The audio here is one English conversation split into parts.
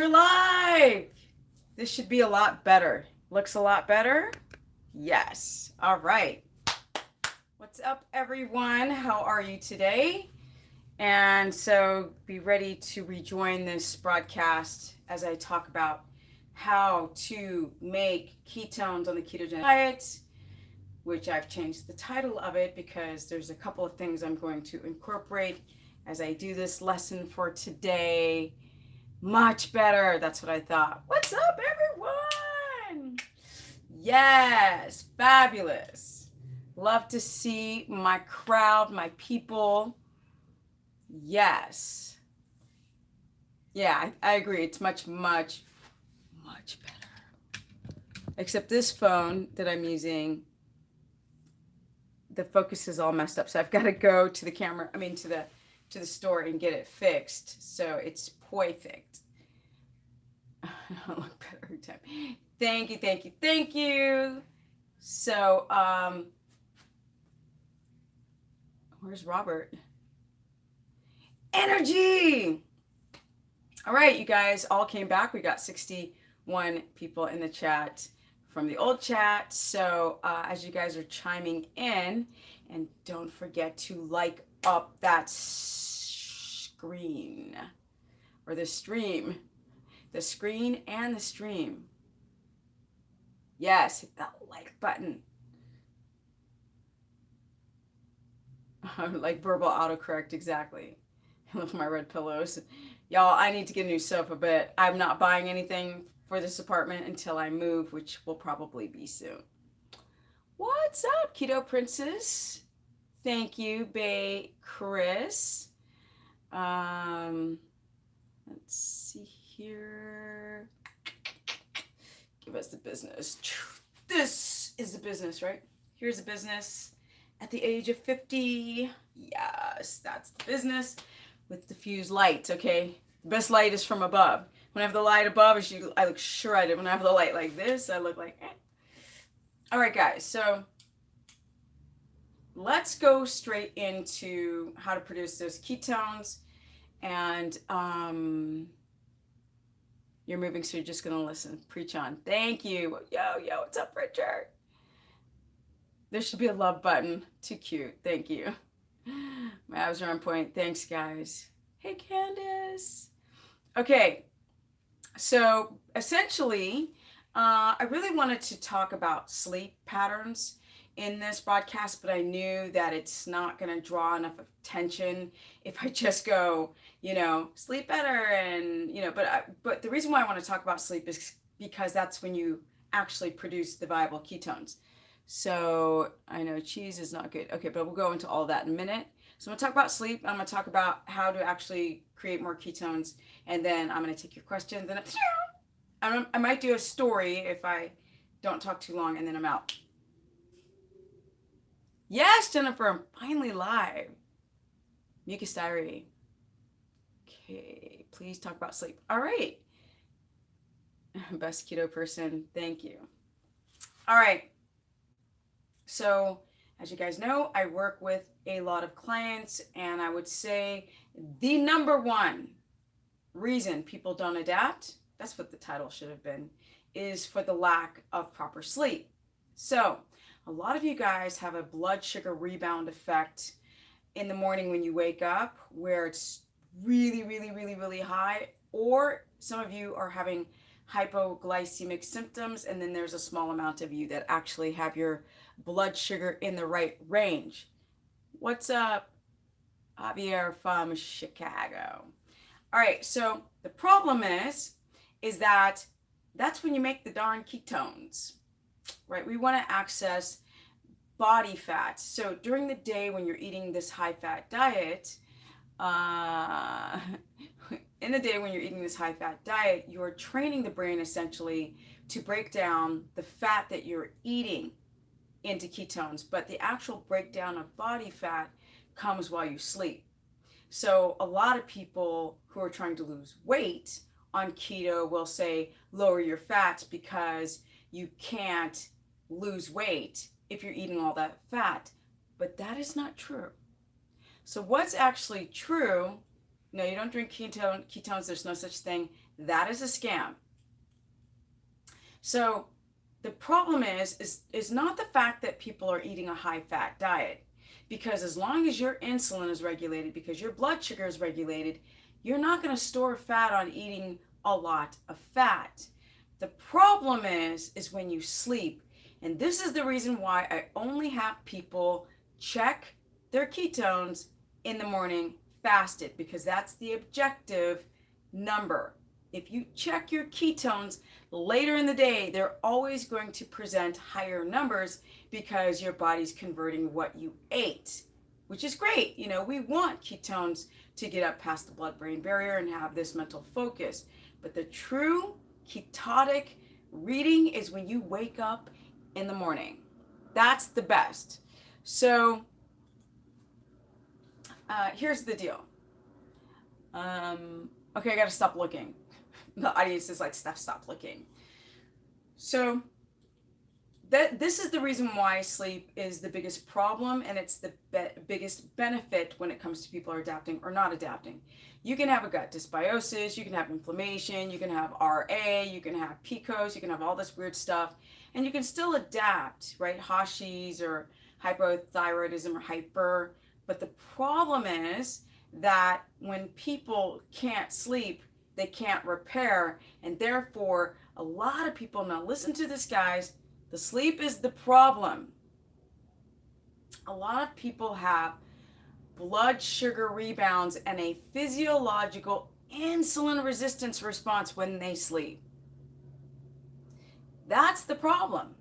we're live. This should be a lot better. Looks a lot better? Yes. All right. What's up, everyone? How are you today? And so be ready to rejoin this broadcast as I talk about how to make ketones on the ketogenic diet, which I've changed the title of it because there's a couple of things I'm going to incorporate as I do this lesson for today. Much better. That's what I thought. What's up, everyone? Yes, fabulous. Love to see my crowd, my people. Yes. Yeah, I agree. It's much better. Except this phone that I'm using, the focus is all messed up. So I've got to go to the camera, to the store and get it fixed. So it's perfect. I look better every time. Thank you. So, where's Robert? Energy! All right, you guys all came back. We got 61 people in the chat from the old chat. So, as you guys are chiming in, and don't forget to like up that screen or the stream. The screen and the stream. Yes, hit that like button. Like verbal autocorrect, exactly. I love my red pillows. Y'all, I need to get a new sofa, but I'm not buying anything for this apartment until I move, which will probably be soon. What's up, Keto Princess? Thank you, Bay Chris. Let's see here. Give us the business. This is the business, right? Here's the business at the age of 50. Yes, that's the business with diffused light, okay? The best light is from above. When I have the light above, I look shredded. When I have the light like this, I look like, eh. All right, guys, so let's go straight into how to produce those ketones. And you're moving, so you're just going to listen. Preach on. Thank you. Yo, what's up, Richard? There should be a love button. Too cute. Thank you. My abs are on point. Thanks, guys. Hey, Candace. Okay, so essentially, I really wanted to talk about sleep patterns in this broadcast, but I knew that it's not going to draw enough attention if I just go, sleep better. And, but the reason why I want to talk about sleep is because that's when you actually produce the viable ketones. So I know cheese is not good. Okay, but we'll go into all that in a minute. So I'm going to talk about sleep. I'm going to talk about how to actually create more ketones. And then I'm going to take your questions. And I might do a story if I don't talk too long, and then I'm out. Yes, Jennifer, I'm finally live. Mucus diary. Okay, please talk about sleep. All right. Best keto person. Thank you. All right. So, as you guys know, I work with a lot of clients, and I would say the number one reason people don't adapt, that's what the title should have been, is for the lack of proper sleep. So, a lot of you guys have a blood sugar rebound effect in the morning when you wake up, where it's really high, or some of you are having hypoglycemic symptoms, and then there's a small amount of you that actually have your blood sugar in the right range. What's up, Javier from Chicago? All right, so the problem is that that's when you make the darn ketones, right? We want to access body fat. So during the day when you're eating this high-fat diet, you're training the brain essentially to break down the fat that you're eating into ketones, but the actual breakdown of body fat comes while you sleep. So a lot of people who are trying to lose weight on keto will say lower your fats because you can't lose weight if you're eating all that fat, but that is not true. So what's actually true No, you don't drink ketones. There's no such thing. That is a scam. So the problem is not the fact that people are eating a high fat diet, because as long as your insulin is regulated, because your blood sugar is regulated, you're not going to store fat on eating a lot of fat. The problem is when you sleep. And this is the reason why I only have people check their ketones in the morning fasted, because that's the objective number. If you check your ketones later in the day, they're always going to present higher numbers because your body's converting what you ate, which is great. You know, we want ketones to get up past the blood-brain barrier and have this mental focus. But the true ketotic reading is when you wake up in the morning. That's the best. So here's the deal. Okay, I gotta stop looking. The audience is like, stop looking. So this is the reason why sleep is the biggest problem, and it's the biggest benefit when it comes to people are adapting or not adapting. You can have a gut dysbiosis, you can have inflammation, you can have RA, you can have PCOS, you can have all this weird stuff, and you can still adapt, right? Hashis or hypothyroidism or hyper. But the problem is that when people can't sleep, they can't repair, and therefore a lot of people, now listen to this, guys, the sleep is the problem. A lot of people have blood sugar rebounds and a physiological insulin resistance response when they sleep. That's the problem.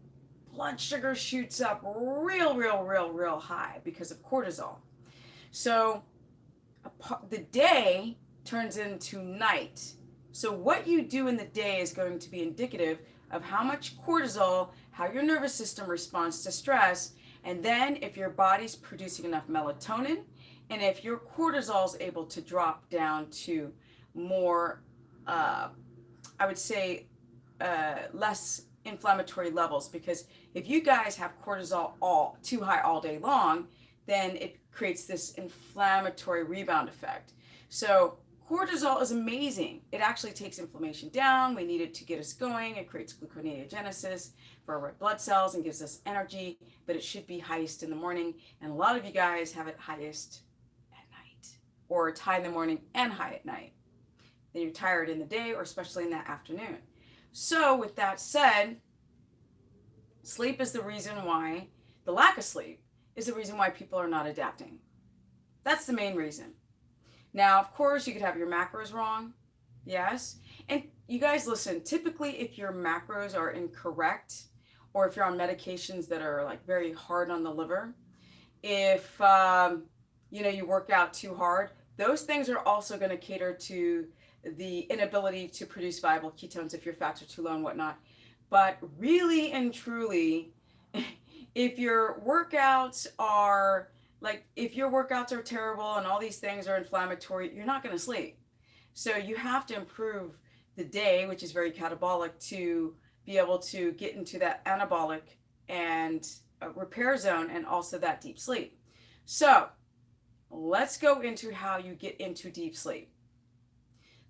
Blood sugar shoots up real high because of cortisol. So the day turns into night. So what you do in the day is going to be indicative of how much cortisol, how your nervous system responds to stress, and then if your body's producing enough melatonin, and if your cortisol is able to drop down to more, I would say, less inflammatory levels. Because if you guys have cortisol too high all day long, then it creates this inflammatory rebound effect. So cortisol is amazing. It actually takes inflammation down. We need it to get us going. It creates gluconeogenesis for our red blood cells and gives us energy, but it should be highest in the morning. And a lot of you guys have it highest at night, or it's high in the morning and high at night. Then you're tired in the day, or especially in the afternoon. So with that said, sleep is the reason why, the lack of sleep is the reason why people are not adapting. That's the main reason. Now, of course, you could have your macros wrong. Yes. And you guys listen, typically if your macros are incorrect, or if you're on medications that are like very hard on the liver, if, you work out too hard, those things are also going to cater to the inability to produce viable ketones if your fats are too low and whatnot. But really and truly, if your workouts are terrible and all these things are inflammatory, you're not going to sleep. So you have to improve the day, which is very catabolic, to be able to get into that anabolic and repair zone, and also that deep sleep. So let's go into how you get into deep sleep.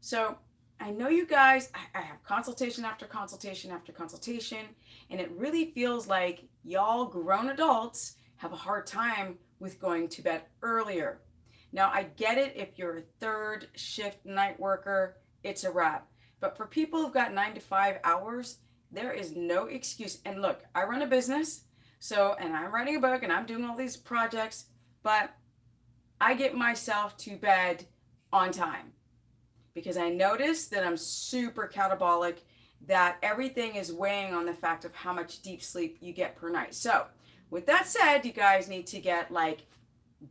So I know you guys, I have consultation after consultation after consultation, and it really feels like y'all grown adults have a hard time with going to bed earlier. Now, I get it, if you're a third shift night worker, it's a wrap. But for people who've got 9 to 5 hours, there is no excuse. And look, I run a business, and I'm writing a book and I'm doing all these projects, but I get myself to bed on time because I notice that I'm super catabolic, that everything is weighing on the fact of how much deep sleep you get per night. So with that said, you guys need to get like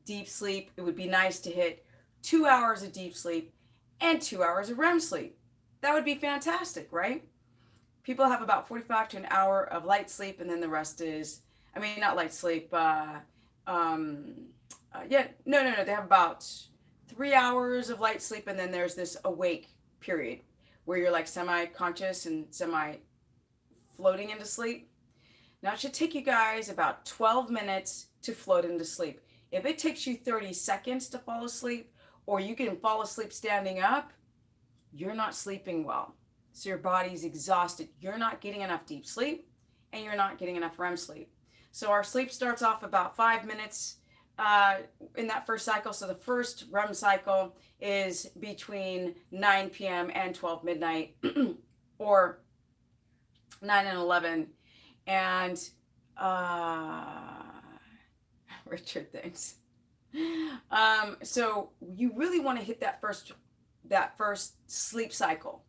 deep sleep. It would be nice to hit 2 hours of deep sleep and 2 hours of REM sleep. That would be fantastic, right? People have about 45 to an hour of light sleep, and then the rest is, not light sleep. They have about 3 hours of light sleep, and then there's this awake period where you're like semi-conscious and semi-floating into sleep. Now, it should take you guys about 12 minutes to float into sleep. If it takes you 30 seconds to fall asleep, or you can fall asleep standing up, you're not sleeping well. So your body's exhausted. You're not getting enough deep sleep, and you're not getting enough REM sleep. So our sleep starts off about 5 minutes in that first cycle. So the first REM cycle is between 9 p.m. and 12 midnight or 9 and 11. And Richard, thanks. So you really want to hit that first sleep cycle.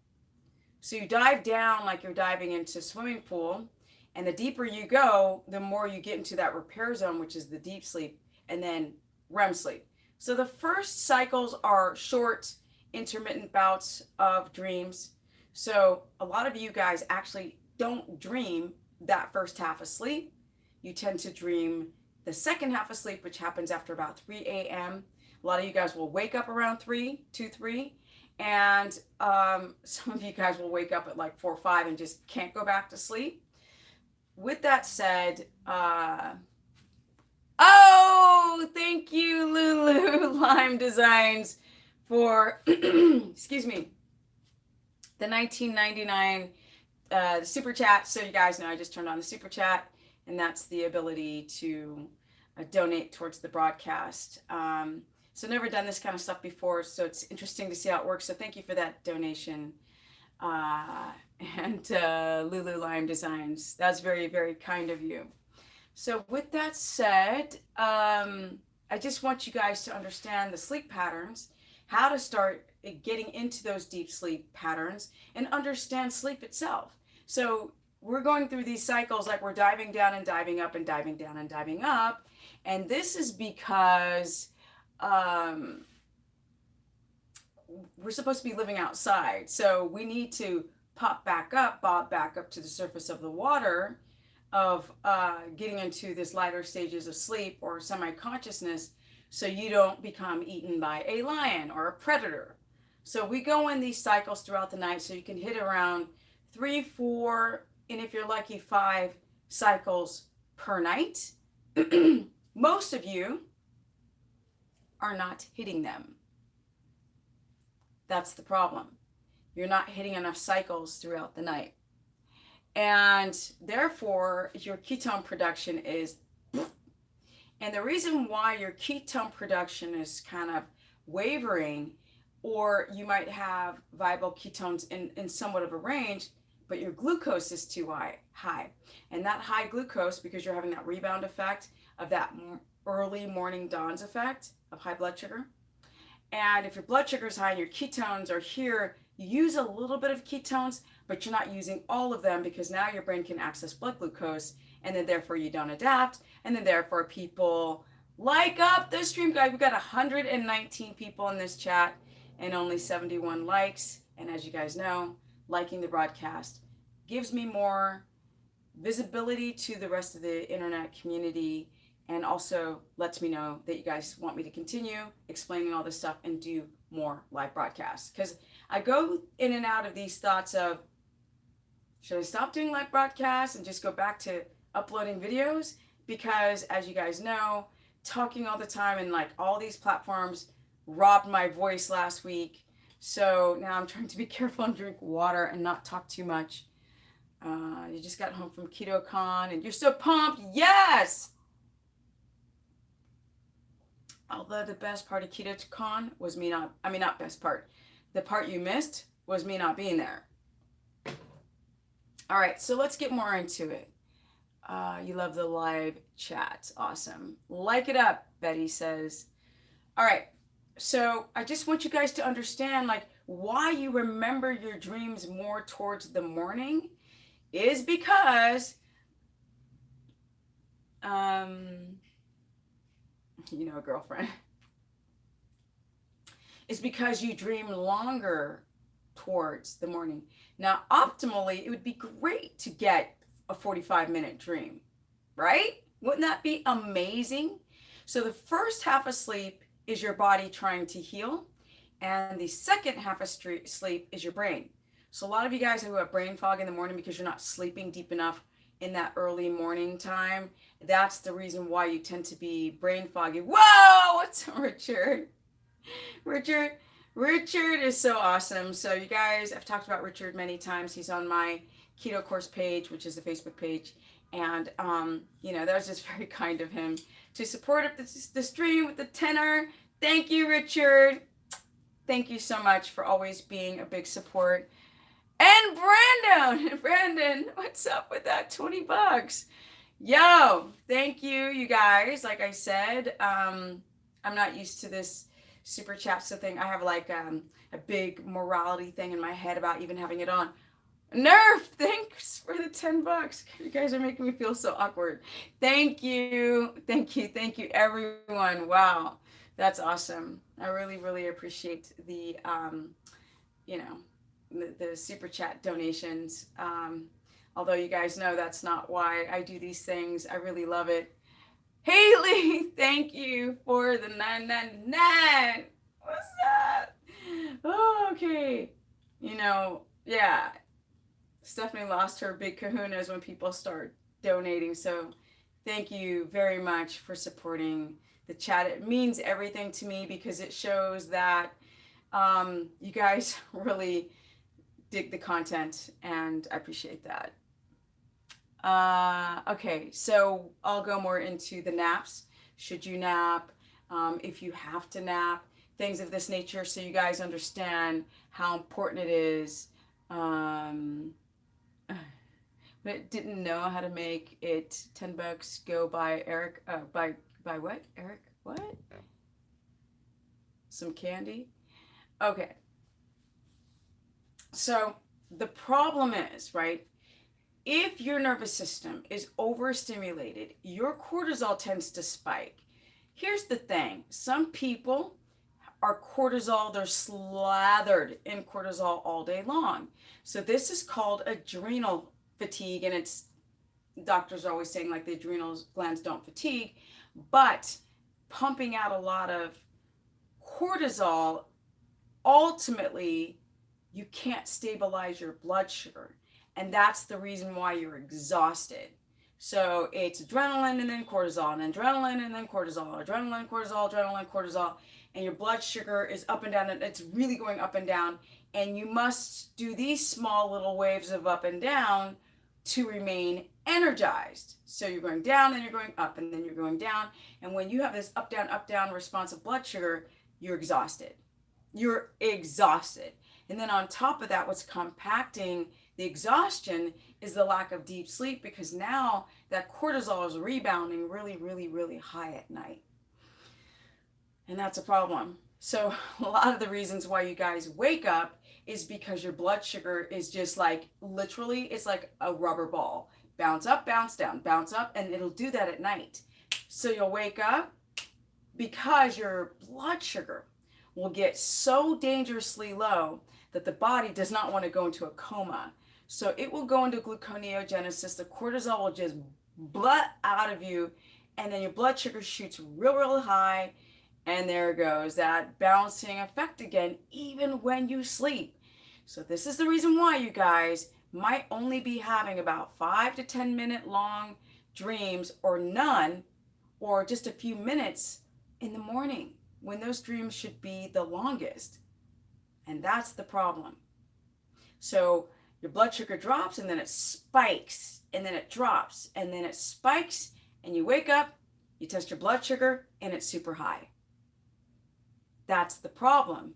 So you dive down like you're diving into a swimming pool, and the deeper you go, the more you get into that repair zone, which is the deep sleep, and then REM sleep. So the first cycles are short, intermittent bouts of dreams. So a lot of you guys actually don't dream that first half of sleep. You tend to dream the second half of sleep, which happens after about 3 a.m. A lot of you guys will wake up around 3, and some of you guys will wake up at like 4 or 5 and just can't go back to sleep. With that said, oh, thank you, Lulu Lime Designs, for, excuse me, the 1999 super chat. So you guys know I just turned on the super chat, and that's the ability to donate towards the broadcast. So never done this kind of stuff before, so it's interesting to see how it works. So thank you for that donation. And Lulu Lime Designs. That's very, very kind of you. So with that said, I just want you guys to understand the sleep patterns, how to start getting into those deep sleep patterns, and understand sleep itself. So we're going through these cycles like we're diving down and diving up and diving down and diving up. And this is because we're supposed to be living outside. So we need to bob back up to the surface of the water, of getting into this lighter stages of sleep or semi-consciousness, so you don't become eaten by a lion or a predator. So we go in these cycles throughout the night, so you can hit around 3, 4, and if you're lucky, 5 cycles per night. Most of you are not hitting them. That's the problem. You're not hitting enough cycles throughout the night. And therefore, your ketone production is, and the reason why your ketone production is kind of wavering, or you might have viable ketones in somewhat of a range, but your glucose is too high. And that high glucose, because you're having that rebound effect of that early morning dawns effect of high blood sugar. And if your blood sugar is high and your ketones are here, you use a little bit of ketones, but you're not using all of them, because now your brain can access blood glucose, and then therefore you don't adapt, and then therefore people like up the stream. Guys, we've got 119 people in this chat and only 71 likes. And as you guys know, liking the broadcast gives me more visibility to the rest of the internet community, and also lets me know that you guys want me to continue explaining all this stuff and do more live broadcasts. Because I go in and out of these thoughts of, should I stop doing live broadcasts and just go back to uploading videos? Because as you guys know, talking all the time and like all these platforms robbed my voice last week. So now I'm trying to be careful and drink water and not talk too much. You just got home from KetoCon and you're so pumped. Yes! Although the best part of KetoCon was me not best part. The part you missed was me not being there. All right, so let's get more into it. You love the live chat. Awesome. Like it up, Betty says. All right, so I just want you guys to understand like why you remember your dreams more towards the morning is because, girlfriend, is because you dream longer towards the morning. Now, optimally, it would be great to get a 45-minute dream, right? Wouldn't that be amazing? So the first half of sleep is your body trying to heal, and the second half of sleep is your brain. So a lot of you guys who have brain fog in the morning because you're not sleeping deep enough in that early morning time, that's the reason why you tend to be brain foggy. Whoa, what's up, Richard? Richard, Richard is so awesome. So you guys, I've talked about Richard many times. He's on my Keto course page, which is the Facebook page. And, that was just very kind of him to support the stream with the tenor. Thank you, Richard. Thank you so much for always being a big support. And Brandon, what's up with that $20? Yo, thank you, you guys. Like I said, I'm not used to this super chat thing. I have like a big morality thing in my head about even having it on. Nerf, thanks for the $10. You guys are making me feel so awkward. Thank you, everyone. Wow, that's awesome. I really, really appreciate the, the super chat donations. Although you guys know that's not why I do these things. I really love it. Haley, thank you for the $9.99. What's that? Oh, okay. Yeah. Stephanie lost her big kahunas when people start donating. So thank you very much for supporting the chat. It means everything to me because it shows that you guys really dig the content, and I appreciate that. Okay, so I'll go more into the naps. Should you nap? If you have to nap, things of this nature, so you guys understand how important it is. But didn't know how to make it $10 go by Eric. By what? Eric? What? Some candy? Okay. So the problem is, right? If your nervous system is overstimulated, your cortisol tends to spike. Here's the thing. Some people are cortisol, they're slathered in cortisol all day long. So this is called adrenal fatigue, and it's doctors are always saying like the adrenal glands don't fatigue, but pumping out a lot of cortisol, ultimately you can't stabilize your blood sugar. And that's the reason why you're exhausted. So it's adrenaline and then cortisol, and adrenaline and then cortisol, adrenaline, cortisol, adrenaline, cortisol, and your blood sugar is up and down, and it's really going up and down. And you must do these small little waves of up and down to remain energized. So you're going down, then you're going up, and then you're going down. And when you have this up, down response of blood sugar, you're exhausted. You're exhausted. And then on top of that, what's compacting the exhaustion is the lack of deep sleep, because now that cortisol is rebounding really, really, really high at night. And that's a problem. So a lot of the reasons why you guys wake up is because your blood sugar is just like, literally, it's like a rubber ball. Bounce up, bounce down, bounce up, and it'll do that at night. So you'll wake up because your blood sugar will get so dangerously low that the body does not want to go into a coma. So it will go into gluconeogenesis. The cortisol will just blah out of you, and then your blood sugar shoots real, real high, and there goes that bouncing effect again, even when you sleep. So this is the reason why you guys might only be having about 5 to 10 minute long dreams, or none, or just a few minutes in the morning, when those dreams should be the longest. And that's the problem. So your blood sugar drops, and then it spikes, and then it drops, and then it spikes, and you wake up, you test your blood sugar, and it's super high. That's the problem.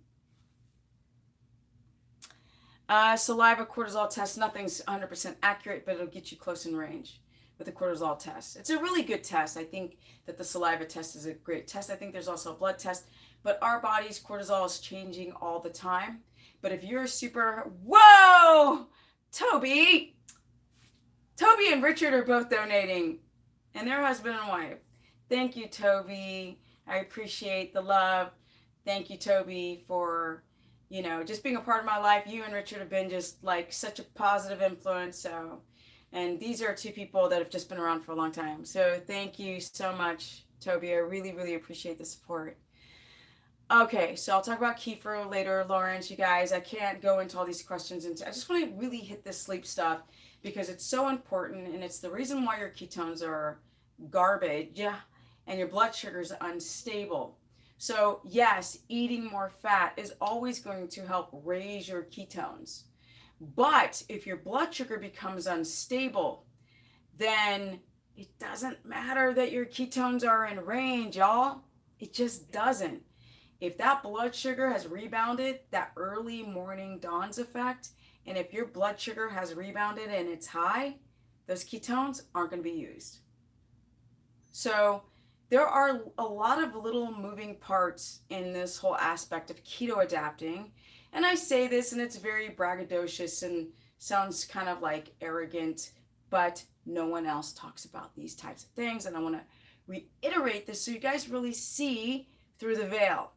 Saliva cortisol test, nothing's 100% accurate, but it'll get you close in range with the cortisol test. It's a really good test. I think that the saliva test is a great test. I think there's also a blood test, but our body's cortisol is changing all the time. But if you're whoa, Toby and Richard are both donating, and their husband and wife. Thank you, Toby. I appreciate the love. Thank you, Toby, for, just being a part of my life. You and Richard have been just like such a positive influence. So, and these are two people that have just been around for a long time. So thank you so much, Toby. I really, really appreciate the support. Okay, so I'll talk about kefir later, Lawrence. You guys, I can't go into all these questions. I just want to really hit this sleep stuff because it's so important, and it's the reason why your ketones are garbage, and your blood sugar is unstable. So yes, eating more fat is always going to help raise your ketones. But if your blood sugar becomes unstable, then it doesn't matter that your ketones are in range, y'all. It just doesn't. If that blood sugar has rebounded, that early morning dawns effect, and if your blood sugar has rebounded and it's high, those ketones aren't going to be used. So there are a lot of little moving parts in this whole aspect of keto adapting. And I say this and it's very braggadocious and sounds kind of like arrogant, but no one else talks about these types of things. And I want to reiterate this so you guys really see through the veil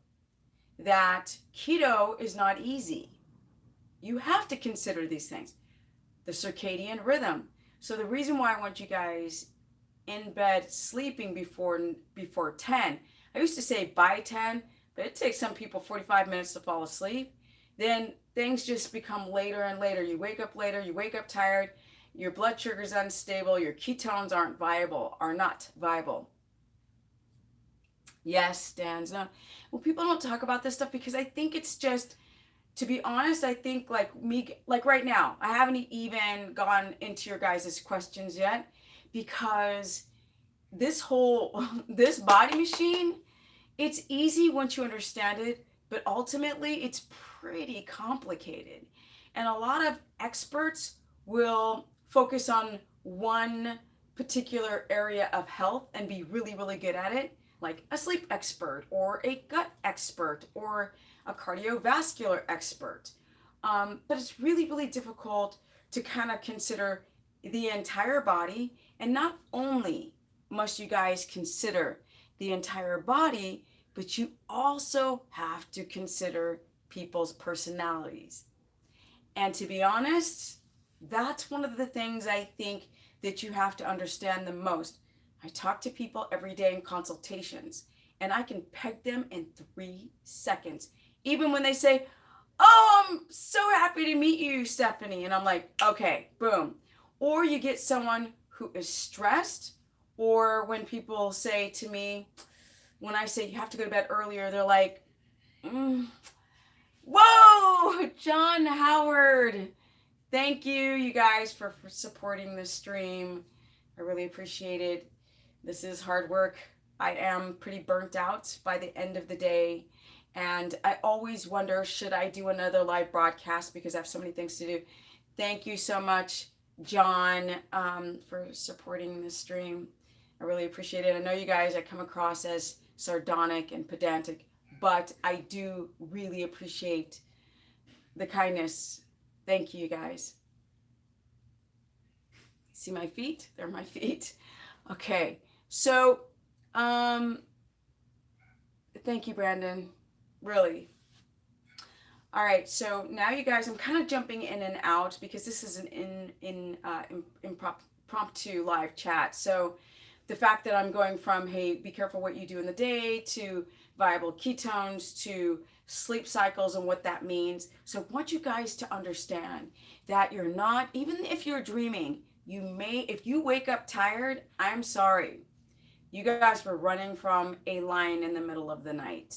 that keto is not easy. You have to consider these things. The circadian rhythm. So the reason why I want you guys in bed sleeping before 10, I used to say by 10, but it takes some people 45 minutes to fall asleep. Then things just become later and later. You wake up later, you wake up tired, your blood sugar's unstable, your ketones are not viable. Yes, Dan's no. Well, people don't talk about this stuff because I think it's just, to be honest, I think like me, like right now, I haven't even gone into your guys' questions yet because this body machine, it's easy once you understand it, but ultimately it's pretty complicated. And a lot of experts will focus on one particular area of health and be really, really good at it, like a sleep expert or a gut expert or a cardiovascular expert. But it's really, really difficult to kind of consider the entire body. And not only must you guys consider the entire body, but you also have to consider people's personalities. And to be honest, that's one of the things I think that you have to understand the most. I talk to people every day in consultations, and I can peg them in 3 seconds. Even when they say, "Oh, I'm so happy to meet you, Stephanie." And I'm like, okay, boom. Or you get someone who is stressed, or when people say to me, when I say you have to go to bed earlier, they're like, whoa, John Howard. Thank you guys for supporting this stream. I really appreciate it. This is hard work. I am pretty burnt out by the end of the day. And I always wonder, should I do another live broadcast because I have so many things to do. Thank you so much, John, for supporting this stream. I really appreciate it. I know you guys, I come across as sardonic and pedantic, but I do really appreciate the kindness. Thank you, guys. See my feet? They're my feet. Okay, so thank you, Brandon. Really. All right, so now you guys, I'm kind of jumping in and out because this is an impromptu live chat. So the fact that I'm going from, hey, be careful what you do in the day, to viable ketones, to sleep cycles and what that means. So I want you guys to understand that you're not, even if you're dreaming, you may, if you wake up tired, I'm sorry. You guys were running from a lion in the middle of the night.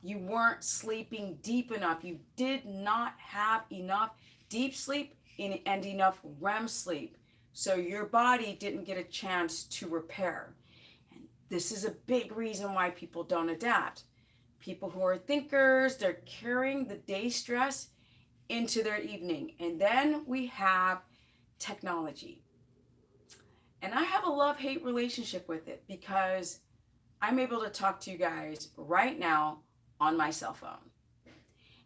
You weren't sleeping deep enough. You did not have enough deep sleep and enough REM sleep. So your body didn't get a chance to repair. And this is a big reason why people don't adapt. People who are thinkers, they're carrying the day stress into their evening. And then we have technology. And I have a love-hate relationship with it because I'm able to talk to you guys right now on my cell phone.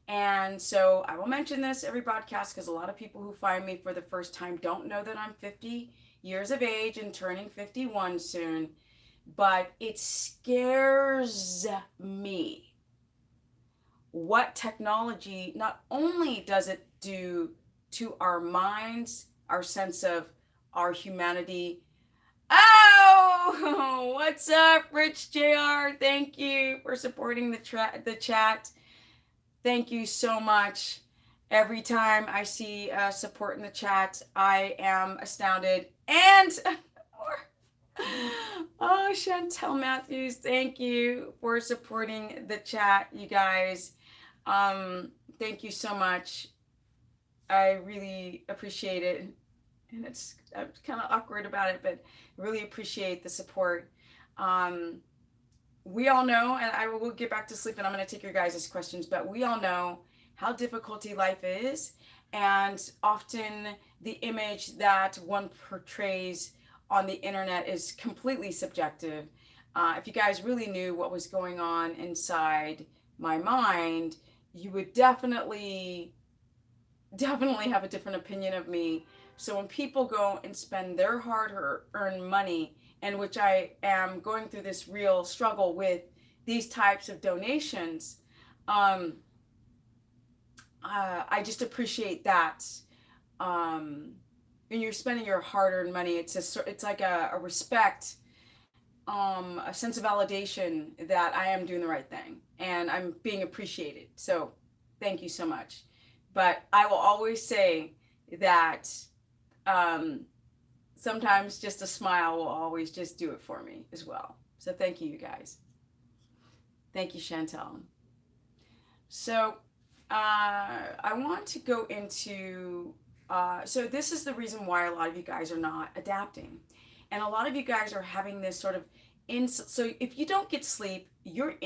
And so I will mention this every broadcast because a lot of people who find me for the first time don't know that I'm 50 years of age and turning 51 soon. But it scares me what technology not only does it do to our minds, our sense of our humanity. Oh, what's up, Rich JR? Thank you for supporting the chat. Thank you so much. Every time I see support in the chat, I am astounded. And Oh, Chantel Matthews, thank you for supporting the chat, you guys. Thank you so much. I really appreciate it. And I'm kind of awkward about it, but really appreciate the support. Um, we all know, and I will get back to sleep and I'm going to take your guys' questions, but we all know how difficult life is. And often the image that one portrays on the internet is completely subjective. If you guys really knew what was going on inside my mind, you would definitely have a different opinion of me. So when people go and spend their hard earned money, and which I am going through this real struggle with these types of donations, I just appreciate that. When you're spending your hard earned money, it's like a respect, a sense of validation that I am doing the right thing and I'm being appreciated. So thank you so much. But I will always say that sometimes just a smile will always just do it for me as well. So thank you, you guys. Thank you, Chantel. So I want to go into, so this is the reason why a lot of you guys are not adapting. And a lot of you guys are having this sort of, so if you don't get sleep, you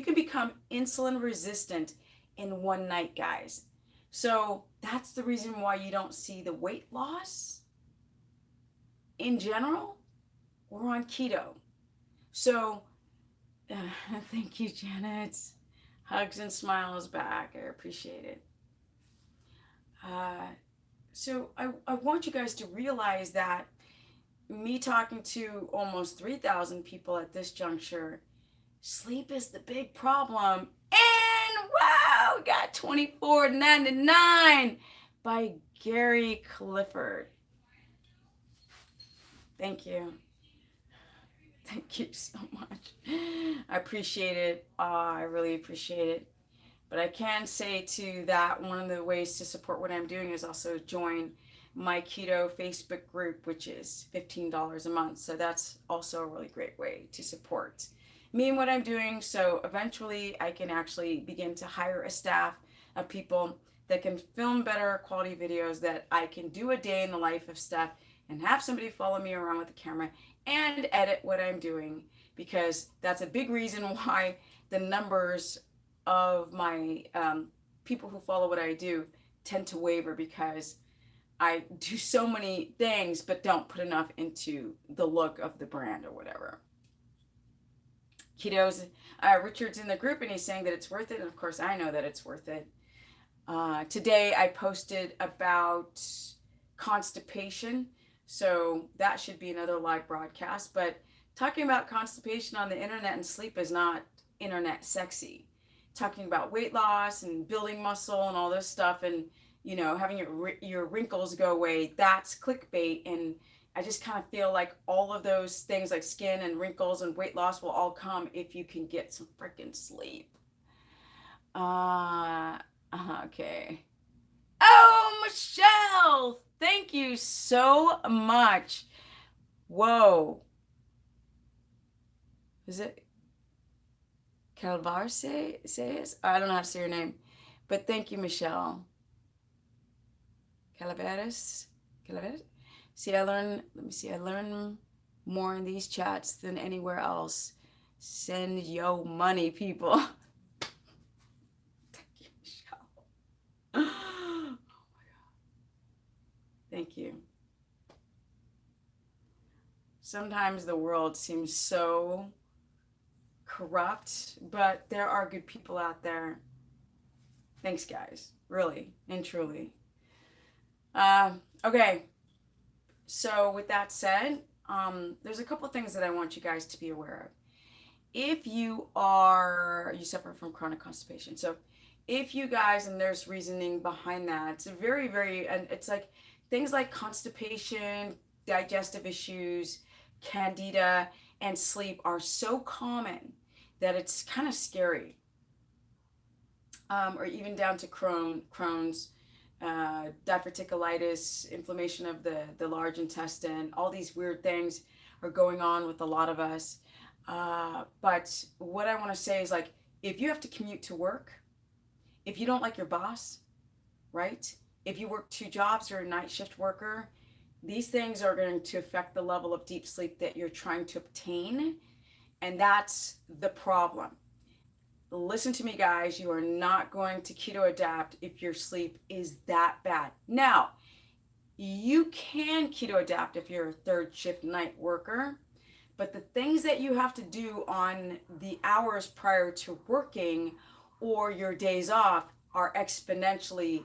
can become insulin resistant in one night, guys. So that's the reason why you don't see the weight loss in general or on keto. So thank you, Janet. Hugs and smiles back. I appreciate it. So I want you guys to realize that me talking to almost 3,000 people at this juncture, sleep is the big problem. And wow, we got $24.99 by Gary Clifford. Thank you. Thank you so much. I appreciate it. I really appreciate it. But I can say too that one of the ways to support what I'm doing is also join my keto Facebook group, which is $15 a month. So that's also a really great way to support me and what I'm doing. So eventually I can actually begin to hire a staff of people that can film better quality videos, that I can do a day in the life of stuff and have somebody follow me around with the camera and edit what I'm doing, because that's a big reason why the numbers of my people who follow what I do tend to waver, because I do so many things but don't put enough into the look of the brand or whatever. Keto's, Richard's in the group and he's saying that it's worth it, and of course I know that it's worth it. Today I posted about constipation, so that should be another live broadcast. But talking about constipation on the internet and sleep is not internet sexy. Talking about weight loss and building muscle and all this stuff, and having your wrinkles go away, that's clickbait. And I just kind of feel like all of those things like skin and wrinkles and weight loss will all come if you can get some freaking sleep. Okay. Oh, Michelle, thank you so much. Whoa. Is it Calvar says? I don't know how to say your name, but thank you, Michelle. Calaveras? See, I learn more in these chats than anywhere else. Send yo money, people. Thank you, Michelle. Oh my God. Thank you. Sometimes the world seems so corrupt, but there are good people out there. Thanks, guys. Really and truly. Okay. So with that said, there's a couple things that I want you guys to be aware of. If you suffer from chronic constipation. So if you guys, and there's reasoning behind that, it's it's like things like constipation, digestive issues, candida, and sleep are so common that it's kind of scary. Or even down to Crohn's, diverticulitis, inflammation of the large intestine, all these weird things are going on with a lot of us. But what I want to say is, like, if you have to commute to work, if you don't like your boss, right? If you work 2 jobs or a night shift worker, these things are going to affect the level of deep sleep that you're trying to obtain. And that's the problem. Listen to me, guys. You are not going to keto adapt if your sleep is that bad. Now, you can keto adapt if you're a 3rd shift night worker, but the things that you have to do on the hours prior to working or your days off are exponentially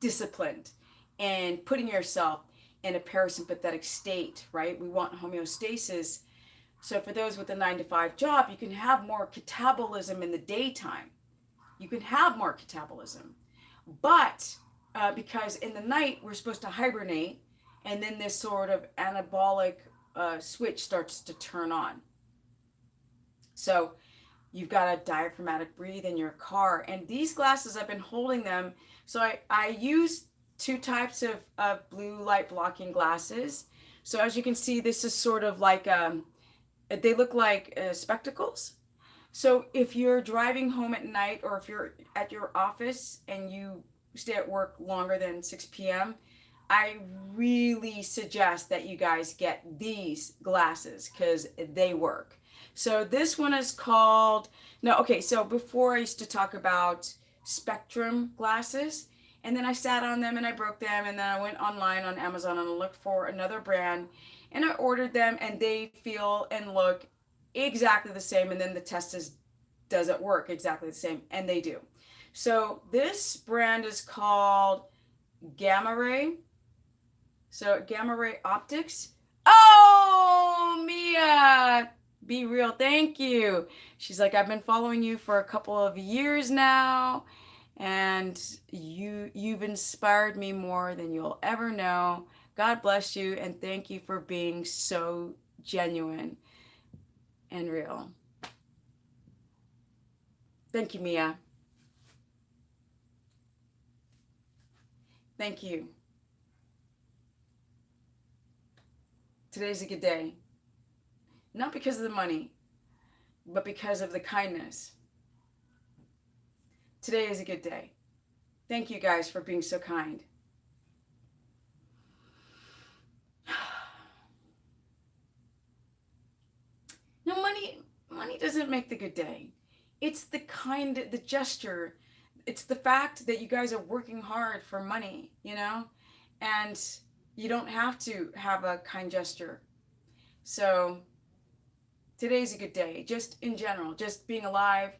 disciplined and putting yourself in a parasympathetic state, right? We want homeostasis. So for those with a 9 to 5 job, you can have more catabolism in the daytime. You can have more catabolism. But because in the night, we're supposed to hibernate, and then this sort of anabolic switch starts to turn on. So you've got to diaphragmatic breathe in your car. And these glasses, I've been holding them. So I use 2 types of blue light blocking glasses. So as you can see, this is sort of like, they look like spectacles. So if you're driving home at night, or if you're at your office and you stay at work longer than 6 p.m., I really suggest that you guys get these glasses because they work. So this one is called, so before I used to talk about spectrum glasses, and then I sat on them and I broke them, and then I went online on Amazon and looked for another brand, and I ordered them, and they feel and look exactly the same, and then the test does it work exactly the same, and they do. So this brand is called Gamma Ray. So Gamma Ray Optics. Oh, Mia, be real. Thank you. She's like, I've been following you for a couple of years now, and you've inspired me more than you'll ever know. God bless you, and thank you for being so genuine and real. Thank you, Mia. Thank you. Today's a good day. Not because of the money, but because of the kindness. Today is a good day. Thank you guys for being so kind. No, money doesn't make the good day. It's the gesture. It's the fact that you guys are working hard for money, and you don't have to have a kind gesture. So today's a good day, just in general, just being alive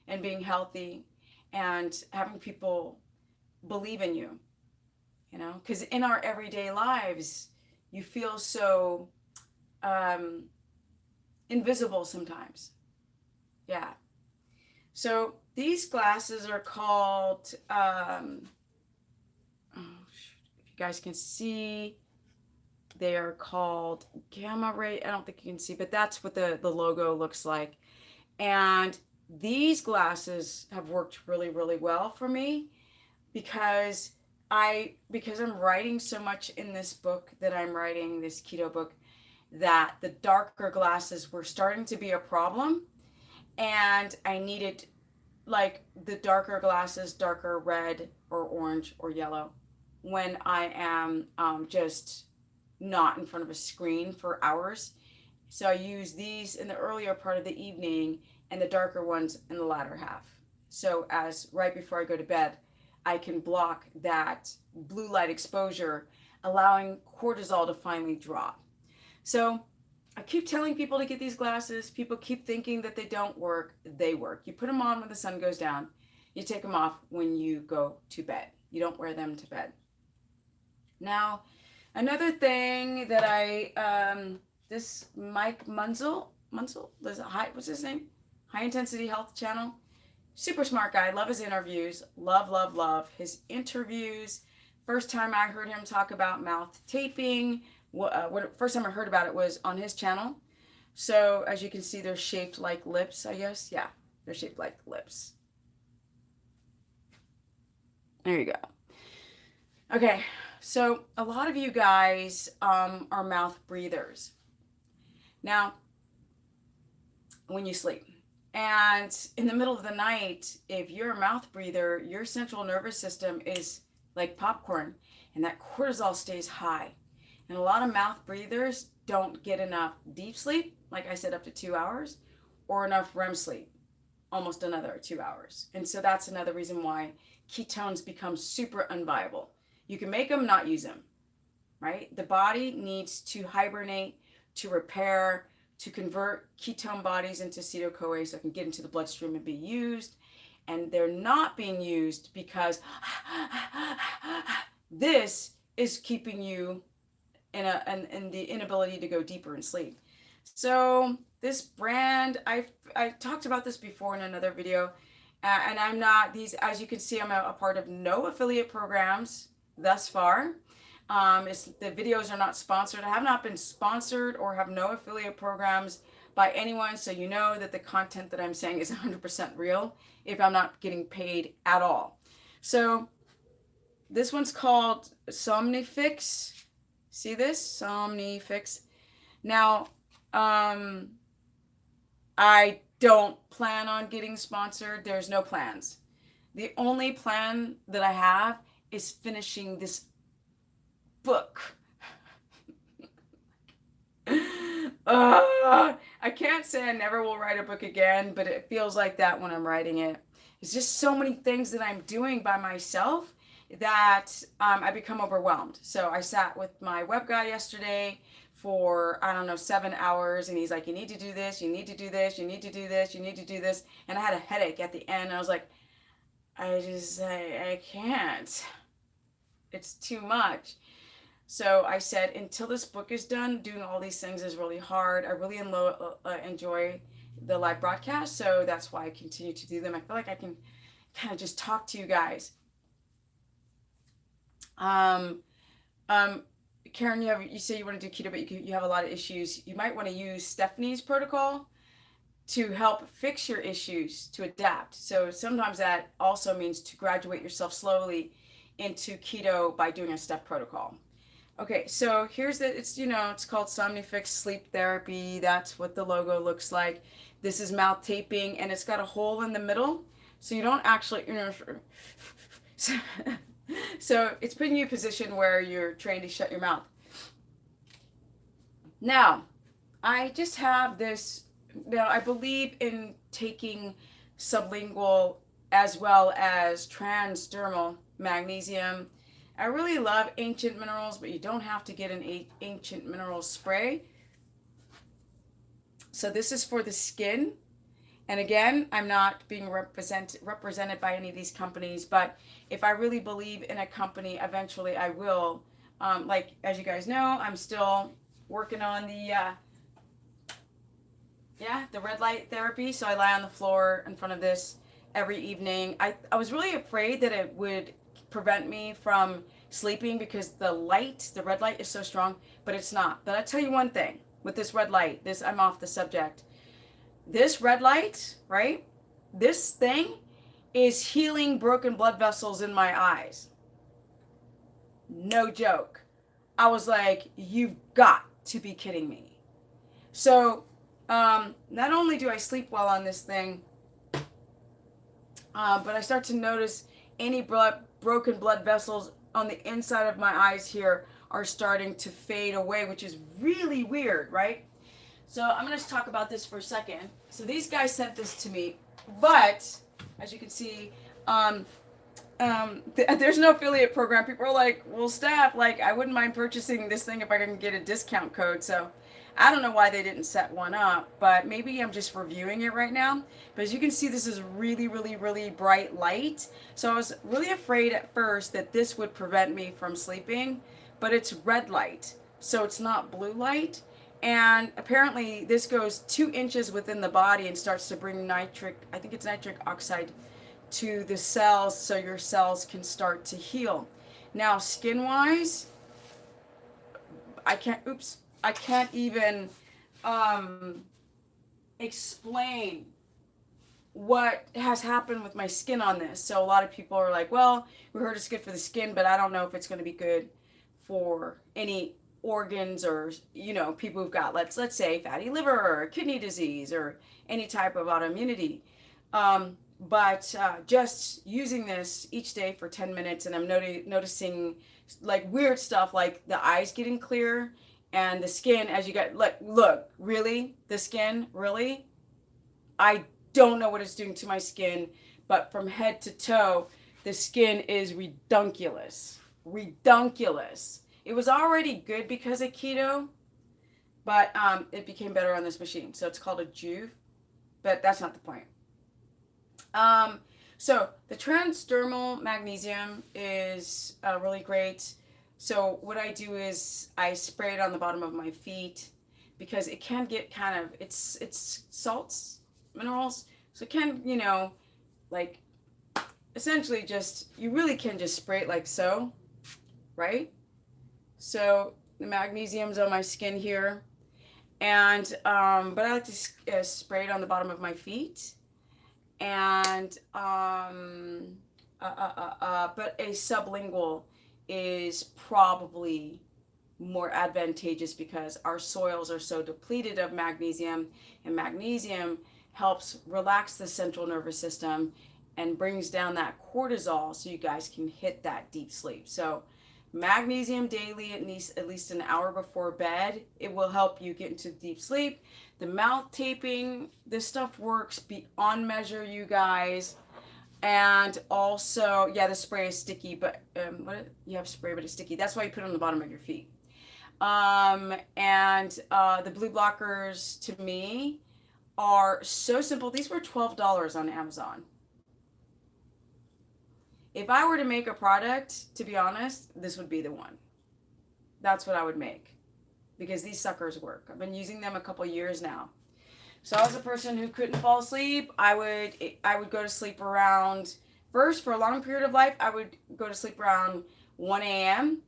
and being healthy and having people believe in you, because in our everyday lives, you feel so invisible sometimes. Yeah. So these glasses are called, if you guys can see, they are called Gamma Ray. I don't think you can see, but that's what the logo looks like. And these glasses have worked really, really well for me because I'm writing so much in this book that I'm writing, this keto book, that the darker glasses were starting to be a problem. And I needed, like, the darker glasses, darker red or orange or yellow, when I am just not in front of a screen for hours. So I use these in the earlier part of the evening and the darker ones in the latter half. So as right before I go to bed, I can block that blue light exposure, allowing cortisol to finally drop. So I keep telling people to get these glasses. People keep thinking that they don't work. They work. You put them on when the sun goes down. You take them off when you go to bed. You don't wear them to bed. Now, another thing that this Mike Munzel, what's his name? High Intensity Health Channel. Super smart guy. Love his interviews. Love his interviews. First time I heard him talk about mouth taping, first time I heard about it was on his channel. So as you can see, they're shaped like lips, I guess. Yeah, they're shaped like lips. There you go. Okay, so a lot of you guys are mouth breathers. Now, when you sleep. And in the middle of the night, if you're a mouth breather, your central nervous system is like popcorn, and that cortisol stays high. And a lot of mouth breathers don't get enough deep sleep, like I said, up to 2 hours, or enough REM sleep, almost another 2 hours. And so that's another reason why ketones become super unviable. You can make them, not use them, right? The body needs to hibernate, to repair, to convert ketone bodies into acetyl-CoA so it can get into the bloodstream and be used. And they're not being used because this is keeping you in the inability to go deeper in sleep. So this brand, I talked about this before in another video, and I'm not, these, as you can see, I'm a part of no affiliate programs thus far. The videos are not sponsored. I have not been sponsored or have no affiliate programs by anyone, so you know that the content that I'm saying is 100% real if I'm not getting paid at all. So this one's called Somnifix. See this? Somnifix. Now, I don't plan on getting sponsored. There's no plans. The only plan that I have is finishing this book. I can't say I never will write a book again, but it feels like that when I'm writing it. It's just so many things that I'm doing by myself that I become overwhelmed. So I sat with my web guy yesterday for, 7 hours, and he's like, you need to do this, you need to do this, you need to do this, you need to do this. And I had a headache at the end. And I was like, I can't. It's too much. So I said, until this book is done, doing all these things is really hard. I really enjoy the live broadcast, so that's why I continue to do them. I feel like I can kind of just talk to you guys. Karen, you say you want to do keto, but you have a lot of issues. You might want to use Stephanie's protocol to help fix your issues, to adapt. So sometimes that also means to graduate yourself slowly into keto by doing a step protocol. Okay, so here's it's called Somnifix Sleep Therapy. That's what the logo looks like. This is mouth taping, and it's got a hole in the middle, so you don't actually, so it's putting you in a position where you're trained to shut your mouth. Now, I just have this, now I believe in taking sublingual as well as transdermal magnesium. I really love ancient minerals, but you don't have to get an ancient minerals spray. So this is for the skin. And again, I'm not being represented by any of these companies, but if I really believe in a company, eventually I will. Like, as you guys know, I'm still working on the red light therapy. So I lie on the floor in front of this every evening. I was really afraid that it would prevent me from sleeping because the red light is so strong, but it's not. But I'll tell you one thing with this red light, I'm off the subject. This red light, right? This thing is healing broken blood vessels in my eyes. No joke. I was like, you've got to be kidding me. So, not only do I sleep well on this thing, but I start to notice any broken blood vessels on the inside of my eyes here are starting to fade away, which is really weird, right? So I'm going to talk about this for a second. So these guys sent this to me, but as you can see, there's no affiliate program. People are like, well, Steph, like, I wouldn't mind purchasing this thing if I can get a discount code. So I don't know why they didn't set one up, but maybe I'm just reviewing it right now. But as you can see, this is really, really, really bright light. So I was really afraid at first that this would prevent me from sleeping, but it's red light, so it's not blue light. And apparently this goes 2 inches within the body and starts to bring nitric oxide to the cells so your cells can start to heal. Now, skin-wise, I can't even explain what has happened with my skin on this. So a lot of people are like, well, we heard it's good for the skin, but I don't know if it's going to be good for any organs, or people who've got, let's say, fatty liver or kidney disease or any type of autoimmunity. But just using this each day for 10 minutes, and I'm noticing like weird stuff, like the eyes getting clear and the skin as you get, like, look, really, the skin, really, I don't know what it's doing to my skin, but from head to toe, the skin is redunculous. Redunculous. It was already good because of keto, but it became better on this machine. So it's called a Juve, but that's not the point. So the transdermal magnesium is really great. So what I do is I spray it on the bottom of my feet, because it can get kind of, it's salts, minerals. So it can, like, essentially just, you really can just spray it like so, right? So the magnesium's on my skin here. And, but I like to spray it on the bottom of my feet. And, but a sublingual is probably more advantageous, because our soils are so depleted of magnesium, and magnesium helps relax the central nervous system and brings down that cortisol, so you guys can hit that deep sleep. So magnesium daily, at least an hour before bed, it will help you get into deep sleep. The mouth taping, this stuff works beyond measure, you guys. And also, yeah, the spray is sticky, but you have spray, but it's sticky. That's why you put it on the bottom of your feet. And the blue blockers, to me, are so simple. These were $12 on Amazon. If I were to make a product, to be honest, this would be the one. That's what I would make, because these suckers work. I've been using them a couple years now. So I was a person who couldn't fall asleep. I would go to sleep around, first, for a long period of life, I would go to sleep around 1 a.m.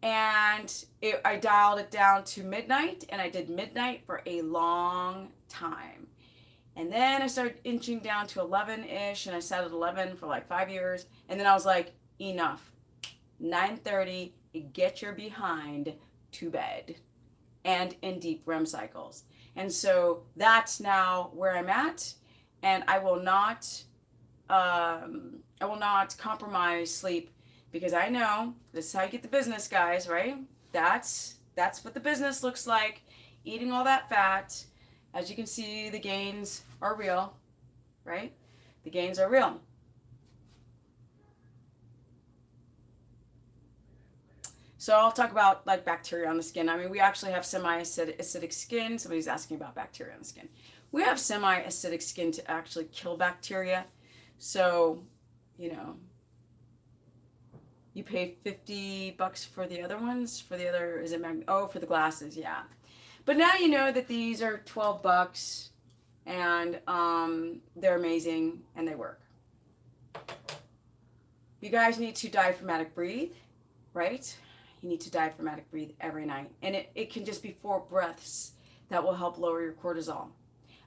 And I dialed it down to midnight, and I did midnight for a long time. And then I started inching down to 11-ish, and I sat at 11 for like 5 years. And then I was like, enough. 9:30, get your behind to bed, and in deep REM cycles. And so that's now where I'm at, and I will not compromise sleep, because I know this is how you get the business, guys, right? That's what the business looks like. Eating all that fat. As you can see, the gains are real, right? The gains are real. So I'll talk about like bacteria on the skin. I mean, we actually have semi-acidic skin. Somebody's asking about bacteria on the skin. We have semi-acidic skin to actually kill bacteria. So, you pay $50 for the other ones. For the other, is it for the glasses, yeah. But now you know that these are $12, and they're amazing, and they work. You guys need to diaphragmatic breathe, right? You need to diaphragmatic breathe every night. And it can just be 4 breaths that will help lower your cortisol.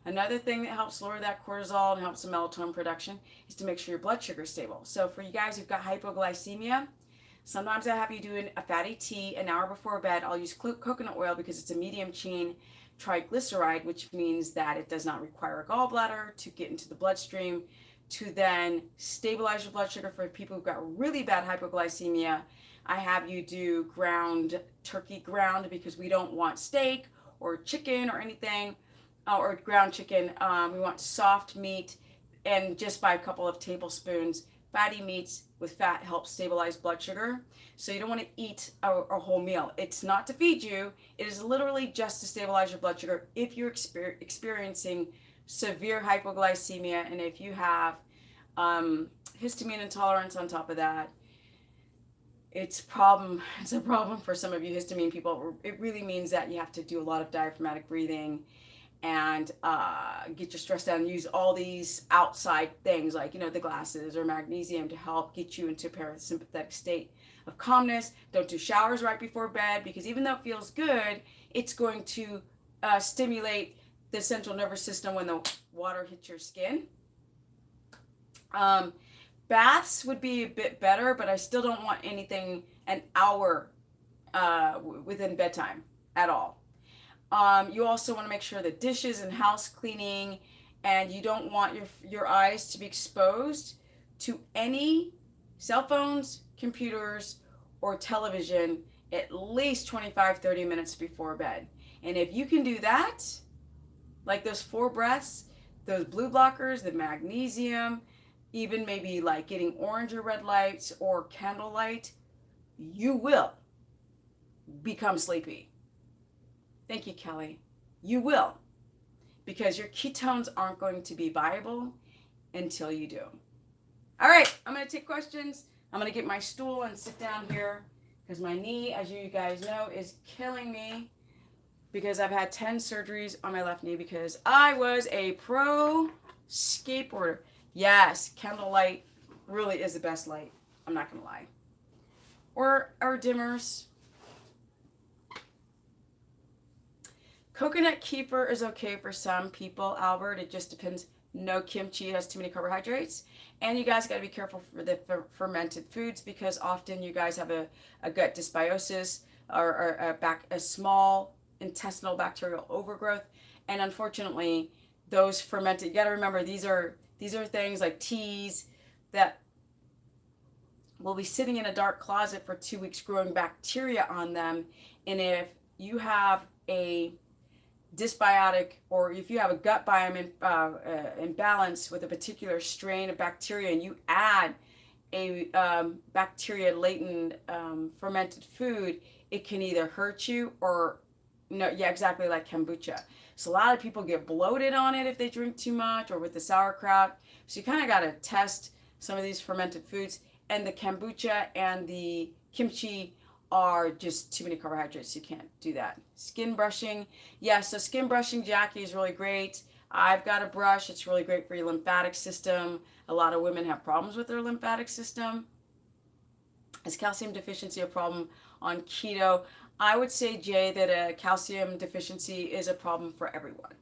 Another thing that helps lower that cortisol and helps the melatonin production is to make sure your blood sugar is stable. So for you guys who've got hypoglycemia, sometimes I have you do a fatty tea an hour before bed. I'll use coconut oil because it's a medium chain triglyceride, which means that it does not require a gallbladder to get into the bloodstream to then stabilize your blood sugar. For people who've got really bad hypoglycemia, I have you do ground turkey ground, because we don't want steak or chicken or anything, or ground chicken. We want soft meat, and just by a couple of tablespoons. Fatty meats with fat help stabilize blood sugar. So you don't want to eat a whole meal. It's not to feed you. It is literally just to stabilize your blood sugar if you're experiencing severe hypoglycemia, and if you have histamine intolerance on top of that. It's a problem for some of you histamine people. It really means that you have to do a lot of diaphragmatic breathing and get your stress down, and use all these outside things like, the glasses or magnesium to help get you into a parasympathetic state of calmness. Don't do showers right before bed, because even though it feels good, it's going to stimulate the central nervous system when the water hits your skin. Baths would be a bit better, but I still don't want anything an hour within bedtime at all. You also want to make sure that dishes and house cleaning, and you don't want your eyes to be exposed to any cell phones, computers, or television at least 25-30 minutes before bed. And if you can do that, like those 4 breaths, those blue blockers, the magnesium, even maybe like getting orange or red lights or candlelight, you will become sleepy. Thank you, Kelly. You will, because your ketones aren't going to be viable until you do. All right, I'm going to take questions. I'm going to get my stool and sit down here because my knee, as you guys know, is killing me because I've had 10 surgeries on my left knee because I was a pro skateboarder. Yes, candlelight really is the best light. I'm not going to lie. Or dimmers. Coconut kefir is okay for some people, Albert. It just depends. No kimchi has too many carbohydrates. And you guys got to be careful for the fermented foods because often you guys have a gut dysbiosis or a small intestinal bacterial overgrowth. And unfortunately, those fermented, you got to remember these are things like teas that will be sitting in a dark closet for 2 weeks growing bacteria on them. And if you have a dysbiotic, or if you have a gut biome imbalance with a particular strain of bacteria and you add a bacteria laden fermented food, it can either hurt you or exactly like kombucha. So a lot of people get bloated on it if they drink too much, or with the sauerkraut. So you kind of got to test some of these fermented foods, and the kombucha and the kimchi are just too many carbohydrates. You can't do that. Skin brushing. So skin brushing, Jackie, is really great. I've got a brush. It's really great for your lymphatic system. A lot of women have problems with their lymphatic system. Is calcium deficiency a problem on keto? I would say, Jay, that a calcium deficiency is a problem for everyone.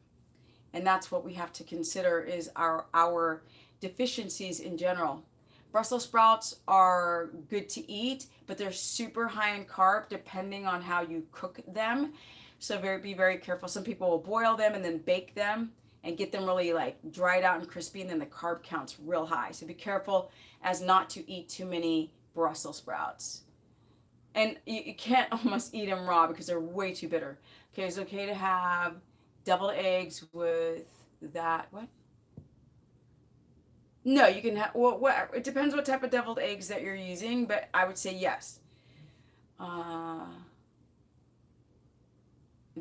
And that's what we have to consider is our deficiencies in general. Brussels sprouts are good to eat, but they're super high in carb depending on how you cook them. So be very careful. Some people will boil them and then bake them and get them really like dried out and crispy, and then the carb count's real high. So be careful as not to eat too many Brussels sprouts. And you can't almost eat them raw because they're way too bitter. Okay, it's okay to have deviled eggs with that. What? No, you can have, it depends what type of deviled eggs that you're using, but I would say yes.